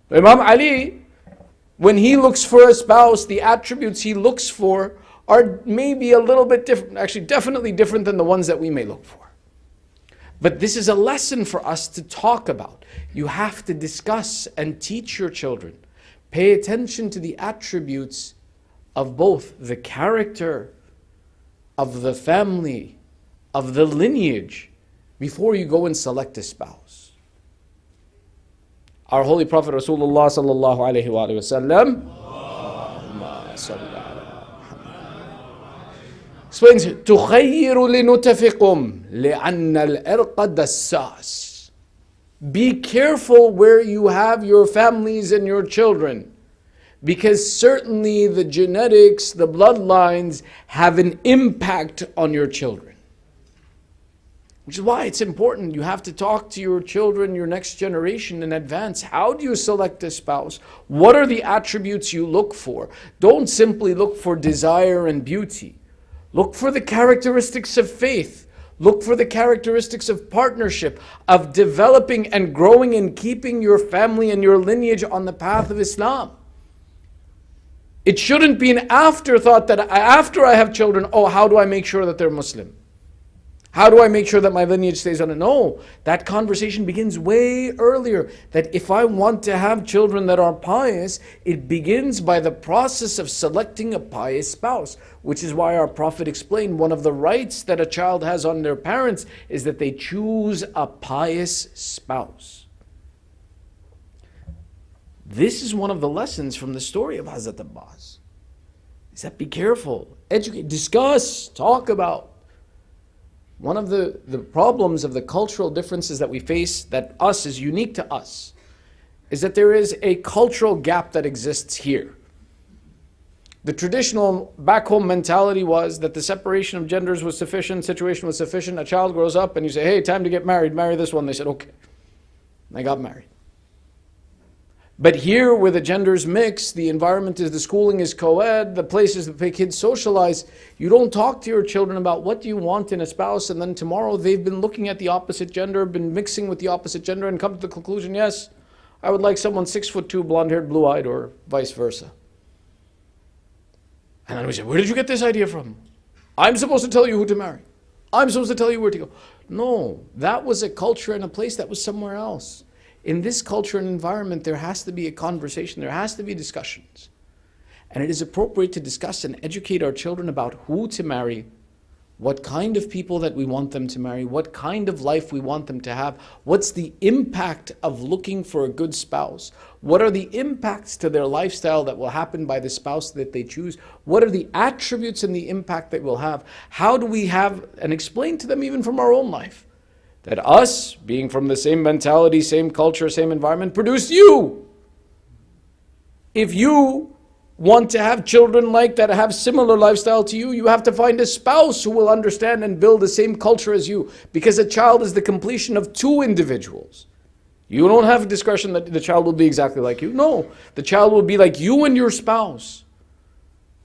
Imam Ali, when he looks for a spouse, the attributes he looks for are maybe a little bit different, actually definitely different than the ones that we may look for. But this is a lesson for us to talk about. You have to discuss and teach your children. Pay attention to the attributes of both the character, of the family, of the lineage, before you go and select a spouse. Our Holy Prophet Rasulullah sallallahu alayhi wa sallam explains, تُخَيِّرُ لِنُتَفِقُمْ لِأَنَّ الْإِرْقَ دَسَّاسٌ. Be careful where you have your families and your children, because certainly the genetics, the bloodlines have an impact on your children. Which is why it's important. You have to talk to your children, your next generation in advance. How do you select a spouse? What are the attributes you look for? Don't simply look for desire and beauty. Look for the characteristics of faith. Look for the characteristics of partnership, of developing and growing and keeping your family and your lineage on the path of Islam. It shouldn't be an afterthought that after I have children, oh, how do I make sure that they're Muslim? How do I make sure that my lineage stays on it? No, that conversation begins way earlier. That if I want to have children that are pious, it begins by the process of selecting a pious spouse. Which is why our Prophet explained one of the rights that a child has on their parents is that they choose a pious spouse. This is one of the lessons from the story of Hazrat Abbas. Is that be careful, educate, discuss, talk about. One of the problems of the cultural differences that we face, that us is unique to us, is that there is a cultural gap that exists here. The traditional back home mentality was that the separation of genders was sufficient, situation was sufficient. A child grows up and you say, hey, time to get married, marry this one. They said, okay. They got married. But here, where the genders mix, the environment is, the schooling is co-ed, the places that the kids socialize, you don't talk to your children about what do you want in a spouse, and then tomorrow they've been looking at the opposite gender, been mixing with the opposite gender, and come to the conclusion, yes, I would like someone 6'2", blonde-haired, blue-eyed, or vice versa. And then we say, where did you get this idea from? I'm supposed to tell you who to marry. I'm supposed to tell you where to go. No, that was a culture and a place that was somewhere else. In this culture and environment, there has to be a conversation, there has to be discussions. And it is appropriate to discuss and educate our children about who to marry, what kind of people that we want them to marry, what kind of life we want them to have, what's the impact of looking for a good spouse, what are the impacts to their lifestyle that will happen by the spouse that they choose, what are the attributes and the impact that we'll have, how do we have, and explain to them even from our own life, that us, being from the same mentality, same culture, same environment, produced you. If you want to have children like that, have similar lifestyle to you, you have to find a spouse who will understand and build the same culture as you. Because a child is the completion of two individuals. You don't have discretion that the child will be exactly like you. No, the child will be like you and your spouse.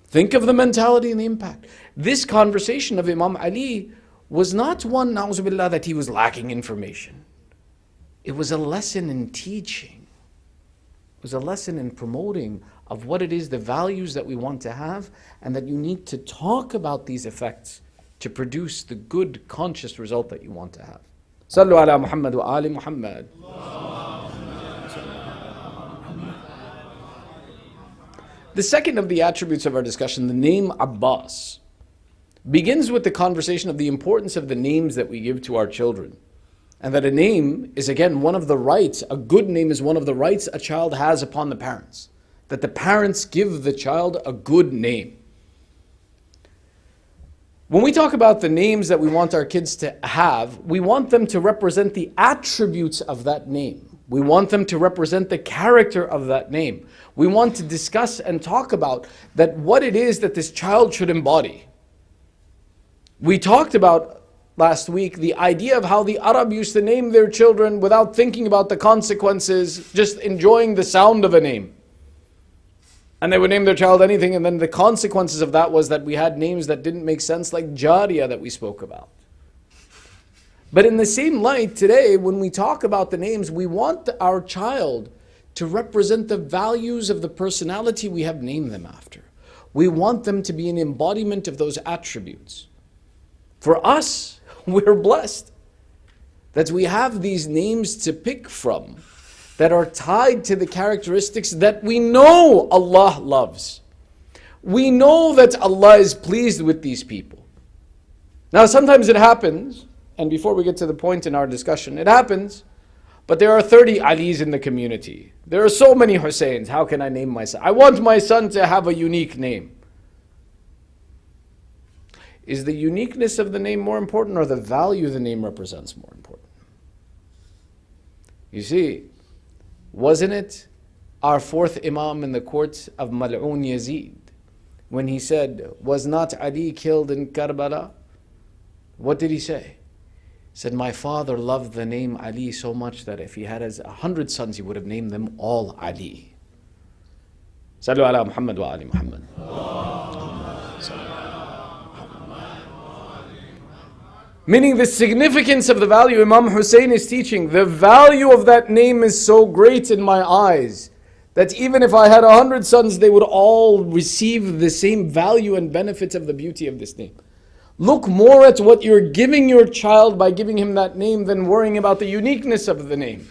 Think of the mentality and the impact. This conversation of Imam Ali was not one, na'uzu billah, that he was lacking information. It was a lesson in teaching. It was a lesson in promoting of what it is, the values that we want to have, and that you need to talk about these effects to produce the good, conscious result that you want to have. Sallu ala Muhammad wa ali Muhammad. The second of the attributes of our discussion, the name Abbas, begins with the conversation of the importance of the names that we give to our children. And that a name is, again, one of the rights, a good name is one of the rights a child has upon the parents. That the parents give the child a good name. When we talk about the names that we want our kids to have, we want them to represent the attributes of that name. We want them to represent the character of that name. We want to discuss and talk about that what it is that this child should embody. We talked about last week the idea of how the Arab used to name their children without thinking about the consequences, just enjoying the sound of a name. And they would name their child anything, and then the consequences of that was that we had names that didn't make sense, like Jariya that we spoke about. But in the same light, today, when we talk about the names, we want our child to represent the values of the personality we have named them after. We want them to be an embodiment of those attributes. For us, we're blessed that we have these names to pick from that are tied to the characteristics that we know Allah loves. We know that Allah is pleased with these people. Now sometimes it happens, and before we get to the point in our discussion, it happens, but there are 30 Alis in the community. There are so many Husseins. How can I name my son? I want my son to have a unique name. Is the uniqueness of the name more important, or the value the name represents more important? You see, wasn't it our fourth Imam in the court of Mal'un Yazid when he said, was not Ali killed in Karbala? What did he say? He said, my father loved the name Ali so much that if he had 100 sons, he would have named them all Ali. Sallu ala Muhammad wa ali Muhammad. Meaning the significance of the value Imam Hussein is teaching, the value of that name is so great in my eyes that even if I had 100 sons, they would all receive the same value and benefits of the beauty of this name. Look more at what you're giving your child by giving him that name than worrying about the uniqueness of the name.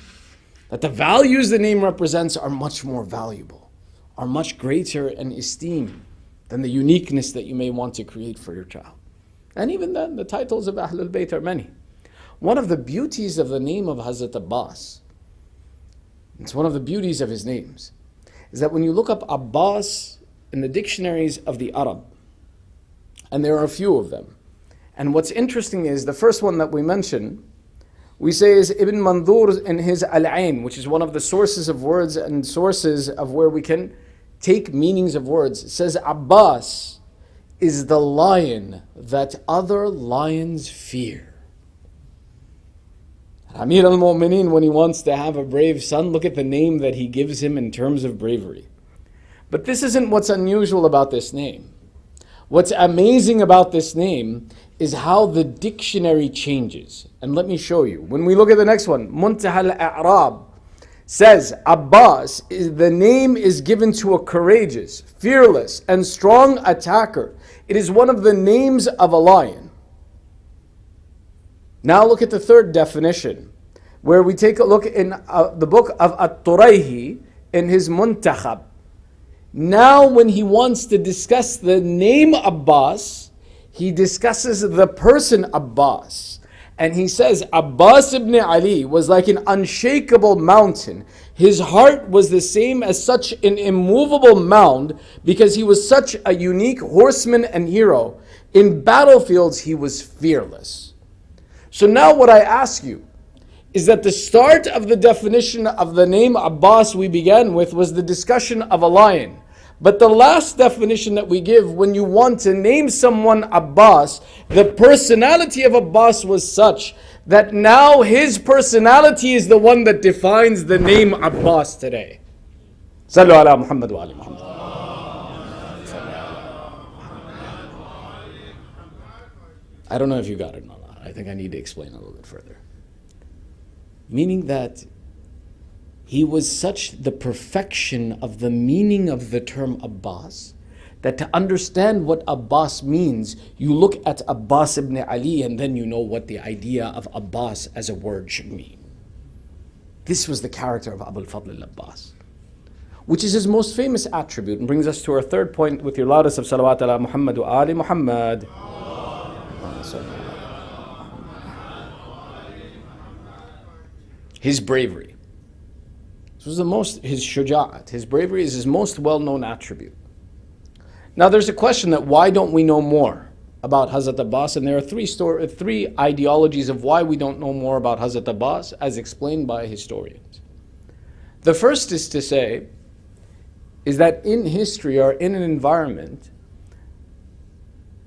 That the values the name represents are much more valuable, are much greater in esteem than the uniqueness that you may want to create for your child. And even then, the titles of Ahlul Bayt are many. One of the beauties of the name of Hazrat Abbas, it's one of the beauties of his names, is that when you look up Abbas in the dictionaries of the Arab, and there are a few of them, And what's interesting is the first one that we mentioned, we say is Ibn Mandur in his Al-Ain, which is one of the sources of words and sources of where we can take meanings of words. It says Abbas is the lion that other lions fear. Amir al-Mu'mineen, when he wants to have a brave son, look at the name that he gives him in terms of bravery. But this isn't what's unusual about this name. What's amazing about this name is how the dictionary changes. And let me show you. When we look at the next one, Muntaha al-A'rab says, Abbas, the name is given to a courageous, fearless, and strong attacker. It is one of the names of a lion. Now look at the third definition, where we take a look in the book of At-Turayhi in his Muntakhab. Now when he wants to discuss the name Abbas, he discusses the person Abbas. And he says, Abbas ibn Ali was like an unshakable mountain. His heart was the same as such an immovable mound because he was such a unique horseman and hero. In battlefields, he was fearless. So now what I ask you is that the start of the definition of the name Abbas we began with was the discussion of a lion. But the last definition that we give when you want to name someone Abbas, the personality of Abbas was such that now his personality is the one that defines the name Abbas today. Sallu ala Muhammad wa ali Muhammad. I don't know if you got it or not. I think I need to explain a little bit further. Meaning that he was such the perfection of the meaning of the term Abbas that to understand what Abbas means, you look at Abbas ibn Ali and then you know what the idea of Abbas as a word should mean. This was the character of Abu al-Fadl al-Abbas, which is his most famous attribute, and brings us to our third point with your loudest of salawat ala Muhammad wa ali Muhammad. His bravery. This was his shuja'at. His bravery is his most well-known attribute. Now there's a question that why don't we know more about Hazrat Abbas? And there are three ideologies of why we don't know more about Hazrat Abbas as explained by historians. The first is to say, is that in history or in an environment,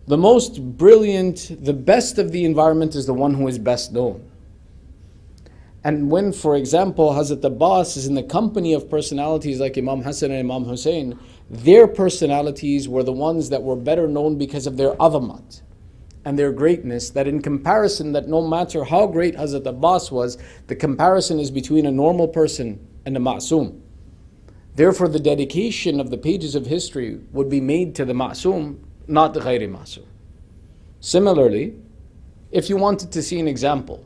the most brilliant, the best of the environment is the one who is best known. And when, for example, Hazrat Abbas is in the company of personalities like Imam Hassan and Imam Hussein, their personalities were the ones that were better known because of their azamat and their greatness, that in comparison, that no matter how great Hazrat Abbas was, the comparison is between a normal person and a ma'soom. Therefore, the dedication of the pages of history would be made to the ma'soom, not the ghayri ma'soom. Similarly, if you wanted to see an example,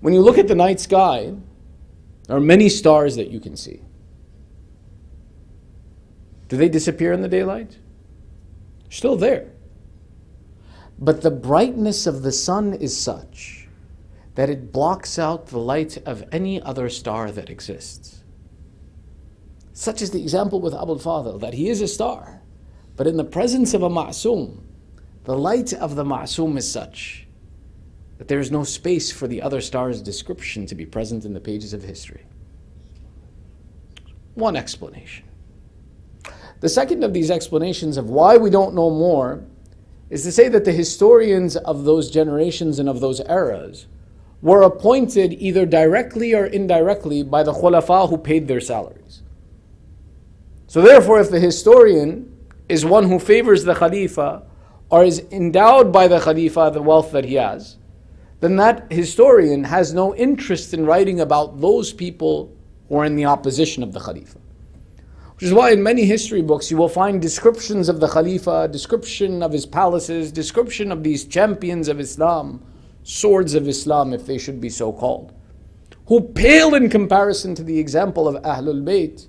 when you look at the night sky, there are many stars that you can see. Do they disappear in the daylight? They're still there. But the brightness of the sun is such that it blocks out the light of any other star that exists. Such is the example with Abu al-Fadl, that he is a star, but in the presence of a ma'soom, the light of the ma'soom is such that there is no space for the other star's description to be present in the pages of history. One explanation. The second of these explanations of why we don't know more is to say that the historians of those generations and of those eras were appointed either directly or indirectly by the khulafa who paid their salaries. So therefore, if the historian is one who favors the khalifa or is endowed by the khalifa the wealth that he has, then that historian has no interest in writing about those people who are in the opposition of the Khalifa. Which is why in many history books you will find descriptions of the Khalifa, description of his palaces, description of these champions of Islam, swords of Islam if they should be so called, who pale in comparison to the example of Ahlul Bayt.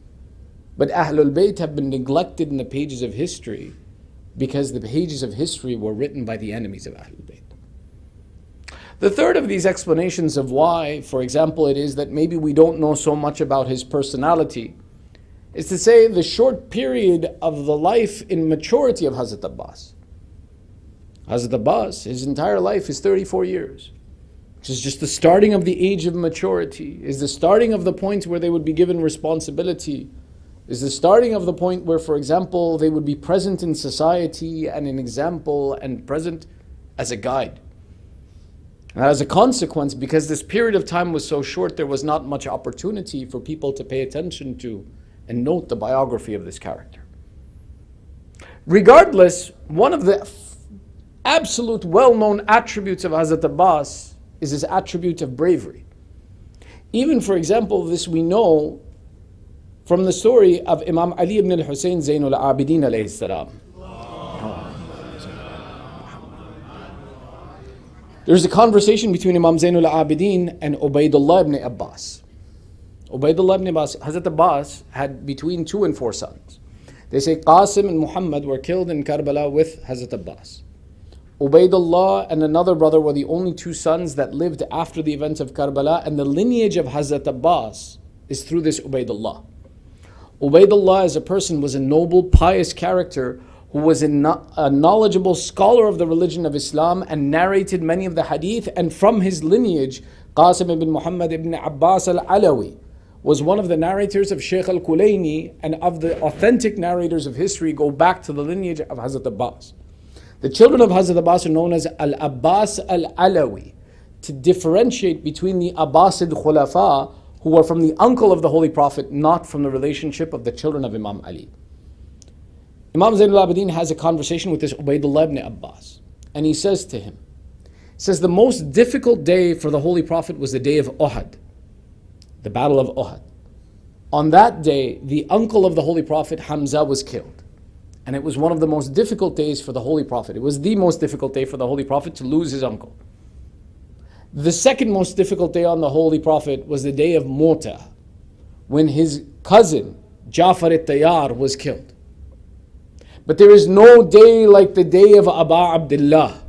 But Ahlul Bayt have been neglected in the pages of history because the pages of history were written by the enemies of Ahlul Bayt. The third of these explanations of why, for example, it is that maybe we don't know so much about his personality is to say the short period of the life in maturity of Hazrat Abbas. Hazrat Abbas, his entire life is 34 years. Which is just the starting of the age of maturity, is the starting of the point where they would be given responsibility, is the starting of the point where, for example, they would be present in society and an example and present as a guide. And as a consequence, because this period of time was so short, there was not much opportunity for people to pay attention to and note the biography of this character. Regardless, one of the absolute well-known attributes of Hazrat Abbas is his attribute of bravery. Even, for example, this we know from the story of Imam Ali ibn al-Hussein Zainul Abidin alayhi salam. There's a conversation between Imam Zainul Abidin and Ubaidullah ibn Abbas. Ubaidullah ibn Abbas, Hazrat Abbas had between 2 and 4 sons. They say Qasim and Muhammad were killed in Karbala with Hazrat Abbas. Ubaidullah and another brother were the only 2 sons that lived after the events of Karbala, and the lineage of Hazrat Abbas is through this Ubaidullah. Ubaidullah as a person was a noble, pious character who was a knowledgeable scholar of the religion of Islam and narrated many of the hadith, and from his lineage, Qasim ibn Muhammad ibn Abbas al-Alawi was one of the narrators of Shaykh al-Kulayni, and of the authentic narrators of history go back to the lineage of Hazrat Abbas. The children of Hazrat Abbas are known as al-Abbas al-Alawi, to differentiate between the Abbasid Khulafa, who are from the uncle of the Holy Prophet, not from the relationship of the children of Imam Ali. Imam Zainul Abidin has a conversation with this Ubaidullah ibn Abbas, and he says to him, the most difficult day for the Holy Prophet was the day of Uhud, the battle of Uhud. On that day, the uncle of the Holy Prophet, Hamza, was killed. And it was one of the most difficult days for the Holy Prophet. It was the most difficult day for the Holy Prophet to lose his uncle. The second most difficult day on the Holy Prophet was the day of Mu'tah, when his cousin, Ja'far al-Tayyar, was killed. But there is no day like the day of Abu Abdullah,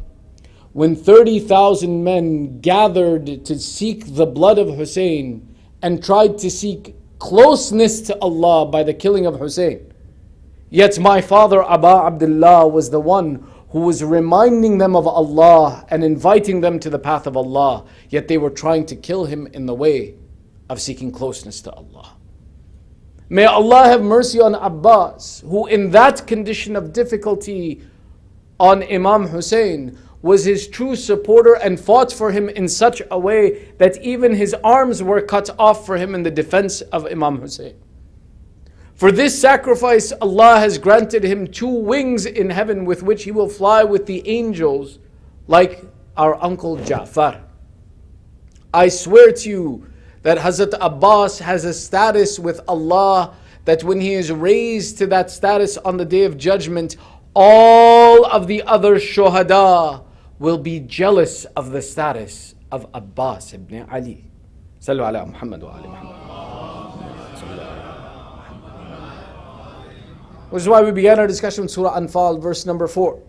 when 30,000 men gathered to seek the blood of Hussein and tried to seek closeness to Allah by the killing of Hussein. Yet my father Abu Abdullah was the one who was reminding them of Allah and inviting them to the path of Allah, yet they were trying to kill him in the way of seeking closeness to Allah. May Allah have mercy on Abbas, who in that condition of difficulty on Imam Hussein was his true supporter and fought for him in such a way that even his arms were cut off for him in the defense of Imam Hussein. For this sacrifice, Allah has granted him 2 wings in heaven with which he will fly with the angels, like our uncle Ja'far. I swear to you that Hazrat Abbas has a status with Allah that when he is raised to that status on the Day of Judgment, all of the other shuhada will be jealous of the status of Abbas ibn Ali. Sallu ala Muhammad wa ali Muhammad. Which is why we began our discussion with Surah Anfal, verse number 4.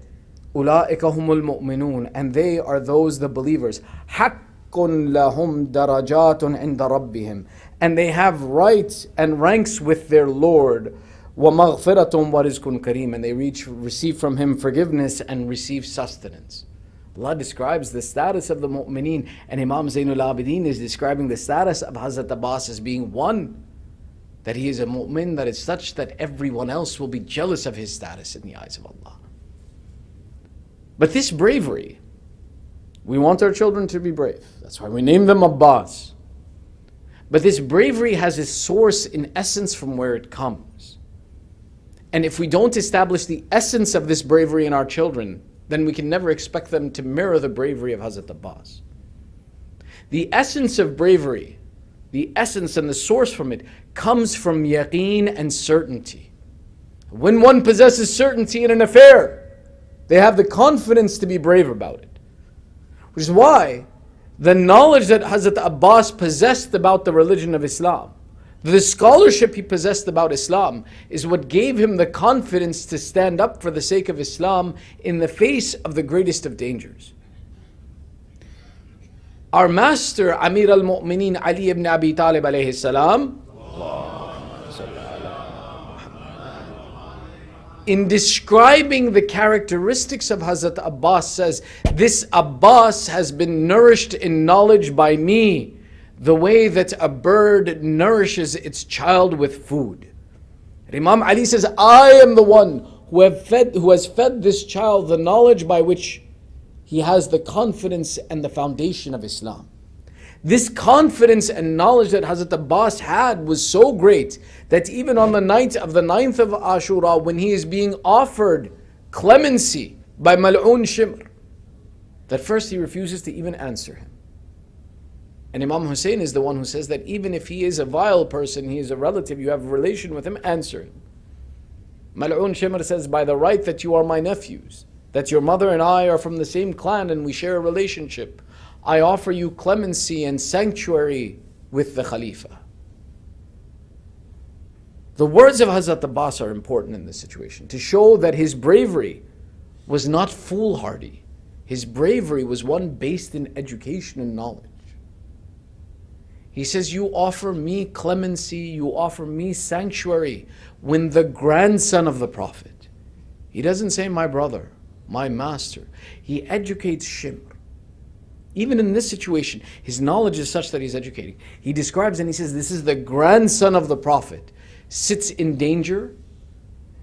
أُولَٰئِكَ هُمُ الْمُؤْمِنُونَ, and they are those, the believers. حَقٌّ لَهُمْ دَرَجَاتٌ عِنْدَ رَبِّهِمْ, and they have rights and ranks with their Lord. وَمَغْفِرَةٌ وَرِزْقٌ كَرِيمٌ, and they receive from Him forgiveness and receive sustenance. Allah describes the status of the mu'mineen, and Imam Zainul Abidin is describing the status of Hazrat Abbas as being one, that he is a mu'min that is such that everyone else will be jealous of his status in the eyes of Allah. But this bravery, we want our children to be brave. That's why we name them Abbas. But this bravery has its source in essence from where it comes. And if we don't establish the essence of this bravery in our children, then we can never expect them to mirror the bravery of Hazrat Abbas. The essence of bravery, the essence and the source from it, comes from yaqeen and certainty. When one possesses certainty in an affair, they have the confidence to be brave about it. Which is why the knowledge that Hazrat Abbas possessed about the religion of Islam, the scholarship he possessed about Islam, is what gave him the confidence to stand up for the sake of Islam in the face of the greatest of dangers. Our master, Amir al-Mu'mineen Ali ibn Abi Talib alayhi salam, in describing the characteristics of Hazrat Abbas says, this Abbas has been nourished in knowledge by me, the way that a bird nourishes its child with food. And Imam Ali says, I am the one who has fed this child the knowledge by which he has the confidence and the foundation of Islam. This confidence and knowledge that Hazrat Abbas had was so great that even on the night of the 9th of Ashura, when he is being offered clemency by Mal'un Shimr, that first he refuses to even answer him. And Imam Hussein is the one who says that even if he is a vile person, he is a relative, you have a relation with him, answer him. Mal'un Shimr says, by the right that you are my nephews, that your mother and I are from the same clan and we share a relationship, I offer you clemency and sanctuary with the Khalifa. The words of Hazrat Abbas are important in this situation to show that his bravery was not foolhardy. His bravery was one based in education and knowledge. He says, you offer me clemency, you offer me sanctuary when the grandson of the Prophet, he doesn't say my brother, my master, he educates Shimr. Even in this situation, his knowledge is such that he's educating. He describes and he says, this is the grandson of the Prophet, sits in danger.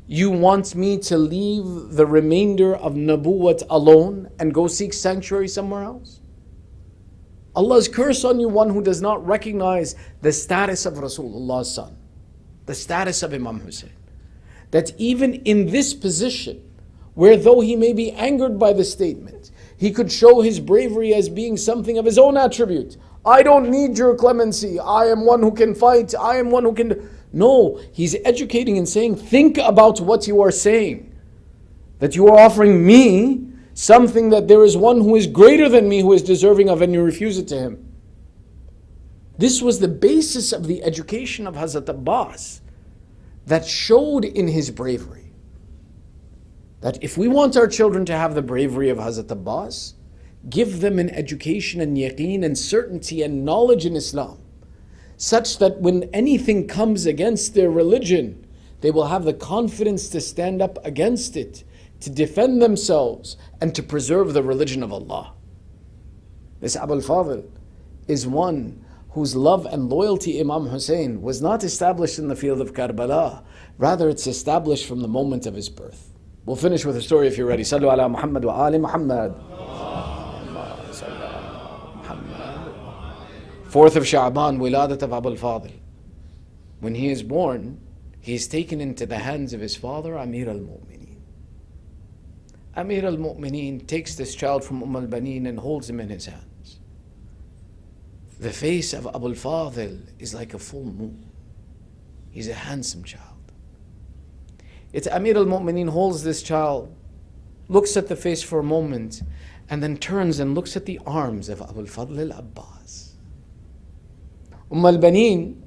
You want me to leave the remainder of Nabuwwat alone and go seek sanctuary somewhere else? Allah's curse on you, one who does not recognize the status of Rasulullah's son, the status of Imam Hussein. That even in this position, where though he may be angered by the statement, he could show his bravery as being something of his own attribute. I don't need your clemency. I am one who can fight. I am one who can... No, he's educating and saying, think about what you are saying. That you are offering me something that there is one who is greater than me, who is deserving of, and you refuse it to him. This was the basis of the education of Hazrat Abbas that showed in his bravery. That if we want our children to have the bravery of Hazrat Abbas, give them an education and yaqeen and certainty and knowledge in Islam, such that when anything comes against their religion, they will have the confidence to stand up against it, to defend themselves, and to preserve the religion of Allah. This Abul Fadl is one whose love and loyalty Imam Hussein was not established in the field of Karbala, rather it's established from the moment of his birth. We'll finish with a story if you're ready. Sallu ala Muhammad wa ali Muhammad. 4th of Shabaan, Wiladat of Abul Fadl. When he is born, he is taken into the hands of his father, Amir al-Mu'mineen. Amir al-Mu'mineen takes this child from al-Baneen and holds him in his hands. The face of Abul Fadl is like a full moon. He's a handsome child. It's Amir al-Mu'mineen holds this child, looks at the face for a moment, and then turns and looks at the arms of Abul Fadl al-Abbas. al-Baneen,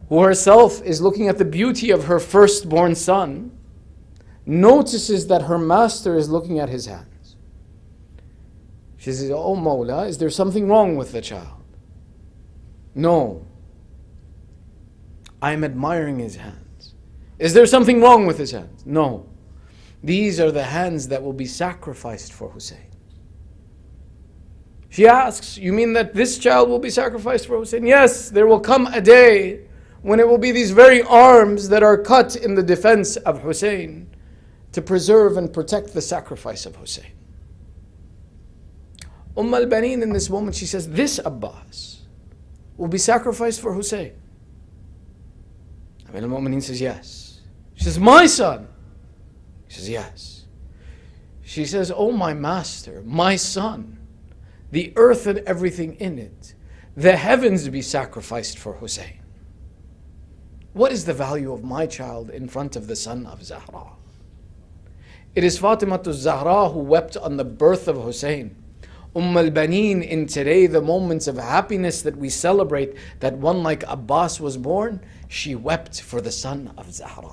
who herself is looking at the beauty of her firstborn son, notices that her master is looking at his hands. She says, "Oh Mawla, is there something wrong with the child?" "No, I am admiring his hands." "Is there something wrong with his hands?" "No, these are the hands that will be sacrificed for Hussein." She asks, "You mean that this child will be sacrificed for Hussein?" "Yes, there will come a day when it will be these very arms that are cut in the defense of Hussein to preserve and protect the sacrifice of Hussein." al-Baneen in this moment, she says, "This Abbas will be sacrificed for Hussein." Amir al-Mu'mineen says, "Yes." She says, "My son?" He says, "Yes." She says, "Oh my master, my son, the earth and everything in it, the heavens be sacrificed for Hussein. What is the value of my child in front of the son of Zahra?" It is Fatima Zahra who wept on the birth of Hussein. al-Baneen, in today, the moments of happiness that we celebrate, that one like Abbas was born, she wept for the son of Zahra.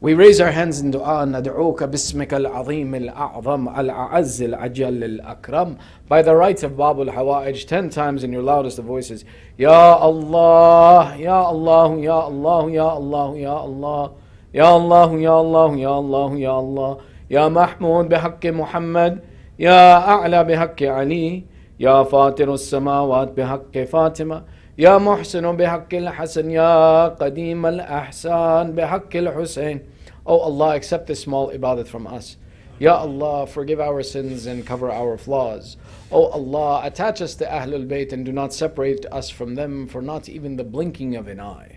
We raise our hands in dua. نَدْعُوكَ بِاسْمِكَ الْعَظِيمِ الْأَعْظَمِ الْأَعَزِّ الْأَجَلِّ الْأَكْرَمِ. By the right of Bab al-Hawa'ij, 10 times in your loudest of voices. Ya Allah, Ya Allah, Ya Allah, Ya Allah, Ya Allah. Ya Allah, Ya Allah, Ya Allah, Ya Allah. Ya Mahmud bihaqqi Muhammad. Ya A'la bihaqqi Ali. Ya Fatir as-samawat bihaqqi Fatima. Ya Muhsin bihaqqi al-Hasan. Ya Qadim al-Ahsan bihaqqi al-Husayn. Oh Allah, accept this small ibadat from us. Ya Allah, forgive our sins and cover our flaws. Oh Allah, attach us to Ahlul Bayt and do not separate us from them for not even the blinking of an eye.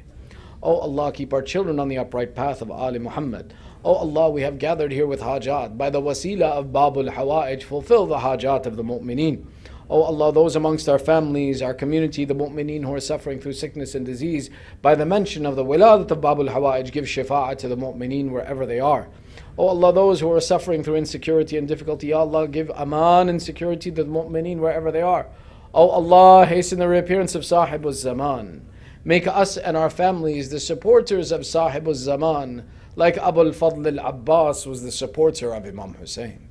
Oh Allah, keep our children on the upright path of Ali Muhammad. Oh Allah, we have gathered here with hajat. By the wasila of Babul Hawa'ij, fulfill the hajat of the mu'mineen. Oh Allah, those amongst our families, our community, the mu'mineen who are suffering through sickness and disease, by the mention of the wiladat of Babul Hawa'ij, give shafa'ah to the mu'mineen wherever they are. Oh Allah, those who are suffering through insecurity and difficulty, Ya Allah, give aman and security to the mu'mineen wherever they are. Oh Allah, hasten the reappearance of Sahib al-Zaman. Make us and our families the supporters of Sahib al-Zaman, like Abu al-Fadl al-Abbas was the supporter of Imam Hussein.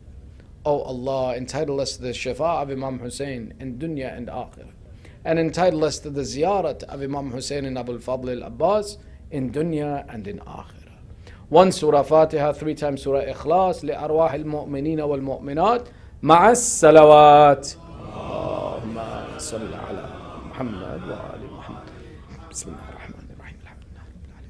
Oh Allah, entitle us to the shafa' of Imam Hussein in dunya and akhirah. And entitle us to the ziyarat of Imam Hussein and Abu al-Fadl al-Abbas in dunya and in akhirah. 1 Surah Fatiha, 3 times Surah Ikhlas, لأرواح المؤمنين والمؤمنات مع الصلوات. اللهم صل على محمد وآل محمد. بسم الله الرحمن الرحيم. الحمد لله رب العالمين.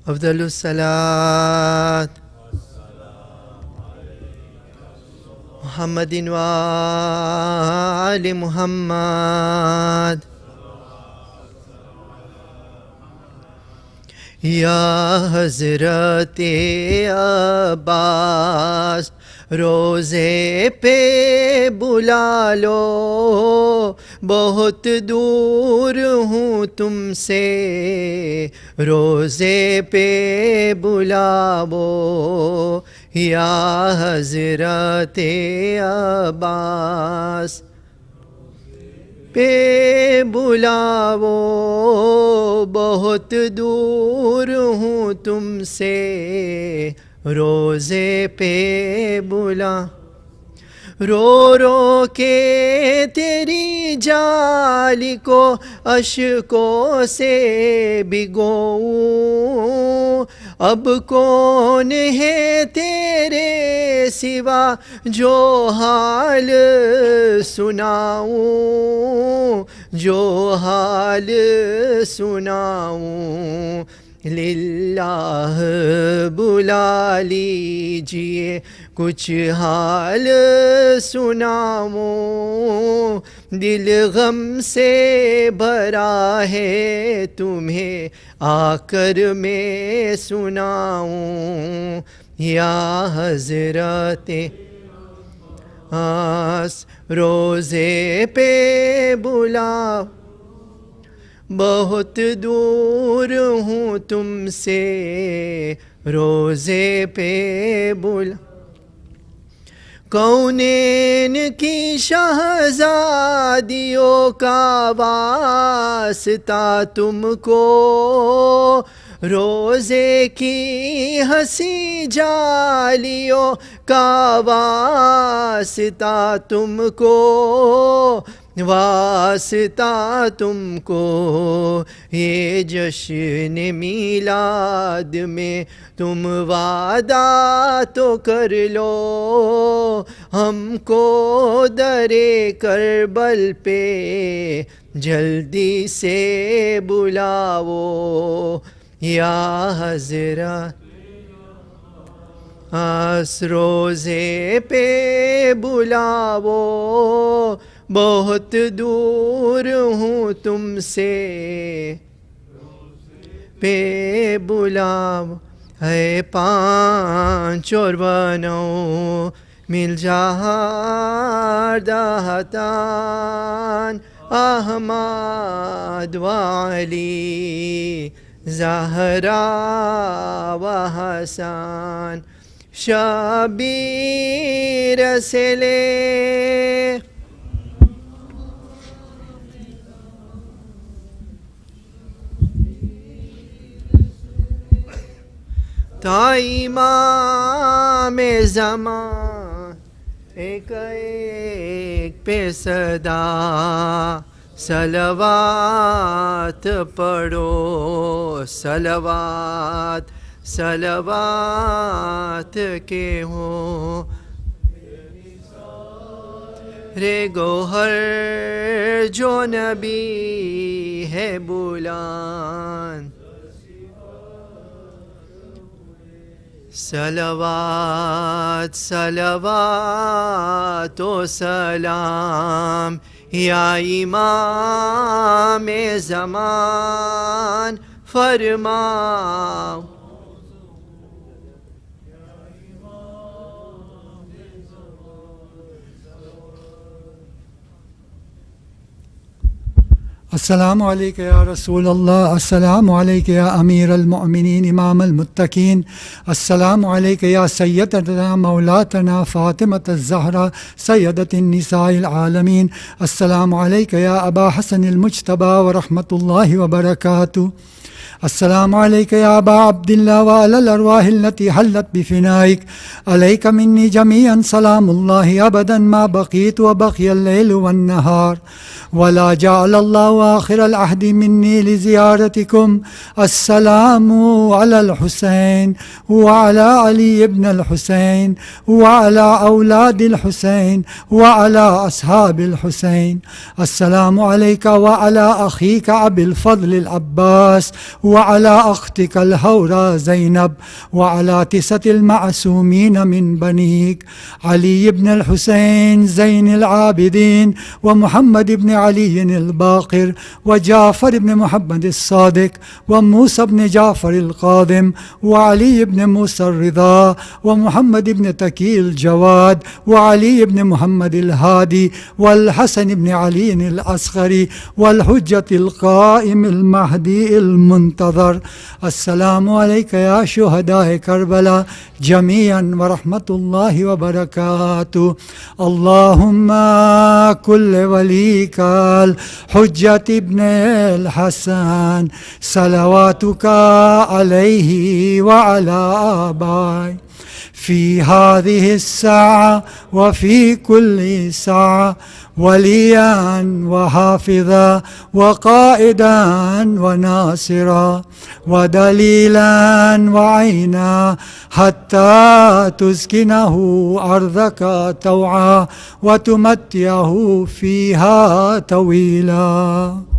أفضل الصلاة محمد وآل محمد. یا حضرت عباس روزے پہ بلا لو، بہت دور ہوں تم سے، روزے پہ بلاو یا حضرت عباس پہ بلاو، بہت دور ہوں تم سے، روزے پہ بلا. رو رو کے تیری جالی کو اشکوں سے بھگوؤں، اب کون ہے تیرے سوا جو حال سناؤں، جو حال سناؤں. للہ بلا لیجئے کچھ حال سناؤں، دل غم سے بھرا ہے تمہیں آ کر میں سناؤں. یا حضرت آس روزے پہ بلا، بہت دور ہوں تم سے، روزے پہ بلا. کونین کی شہزادیوں کا واسطہ تم کو، روزے کی ہنسی جالیوں کا واسطہ تم کو، واسطہ تم کو. یہ جشن میلاد میں تم وعدہ تو کر لو، ہم کو درے کربل پہ جلدی سے بلاو یا حضرت. آس روزے پہ بلاو، بہت دور ہوں تم سے، پہ بلاو. ہے 5 اور بنو مل جہار دہتان، احمد و علی زہرا و حسن، شبیر سے لے تا امام زمان ایک ایک پہ صدا صلوات پڑھو صلوات صلوات کے ہوں رے گوہر جو نبی ہے بلند صلوات صلوات و سلام یا امام زمان فرماؤ السلام عليك يا رسول الله، السلام عليك يا أمير المؤمنين إمام المتقين، السلام عليك يا سيدتنا مولاتنا فاطمة الزهراء سيدة النساء العالمين، السلام عليك يا أبا حسن المجتبى ورحمة الله وبركاته، السلام عليك يا أبا عبد الله وعلى الأرواح التي حلت بفنائك، عليك مني جميعا سلام الله أبدا ما بقيت وبقي الليل والنهار، ولا جعل الله آخر العهد مني لزيارتكم، السلام على الحسين وعلى علي بن الحسين وعلى أولاد الحسين وعلى أصحاب الحسين، السلام عليك وعلى أخيك أبي الفضل العباس وعلى أختك الهورة زينب وعلى 9 المعصومين من بنيك علي بن الحسين زين العابدين ومحمد بن علي الباقر وجعفر بن محمد الصادق وموسى بن جعفر القادم وعلي بن موسى الرضا ومحمد بن تكي الجواد وعلي بن محمد الهادي والحسن بن علي الأصغري والحجة القائم المهدي المنتظر، السلام عليك يا شهداء كربلاء جميعا ورحمة الله وبركاته، اللهم كل وليك الحجة ابن الحسن صلواتك عليه وعلى آبائه في هذه الساعة وفي كل ساعة وليا وحافظا وقائدا وناصرا ودليلا وعينا حتى تسكنه أرضك طوعا وتمتعه فيها طويلا.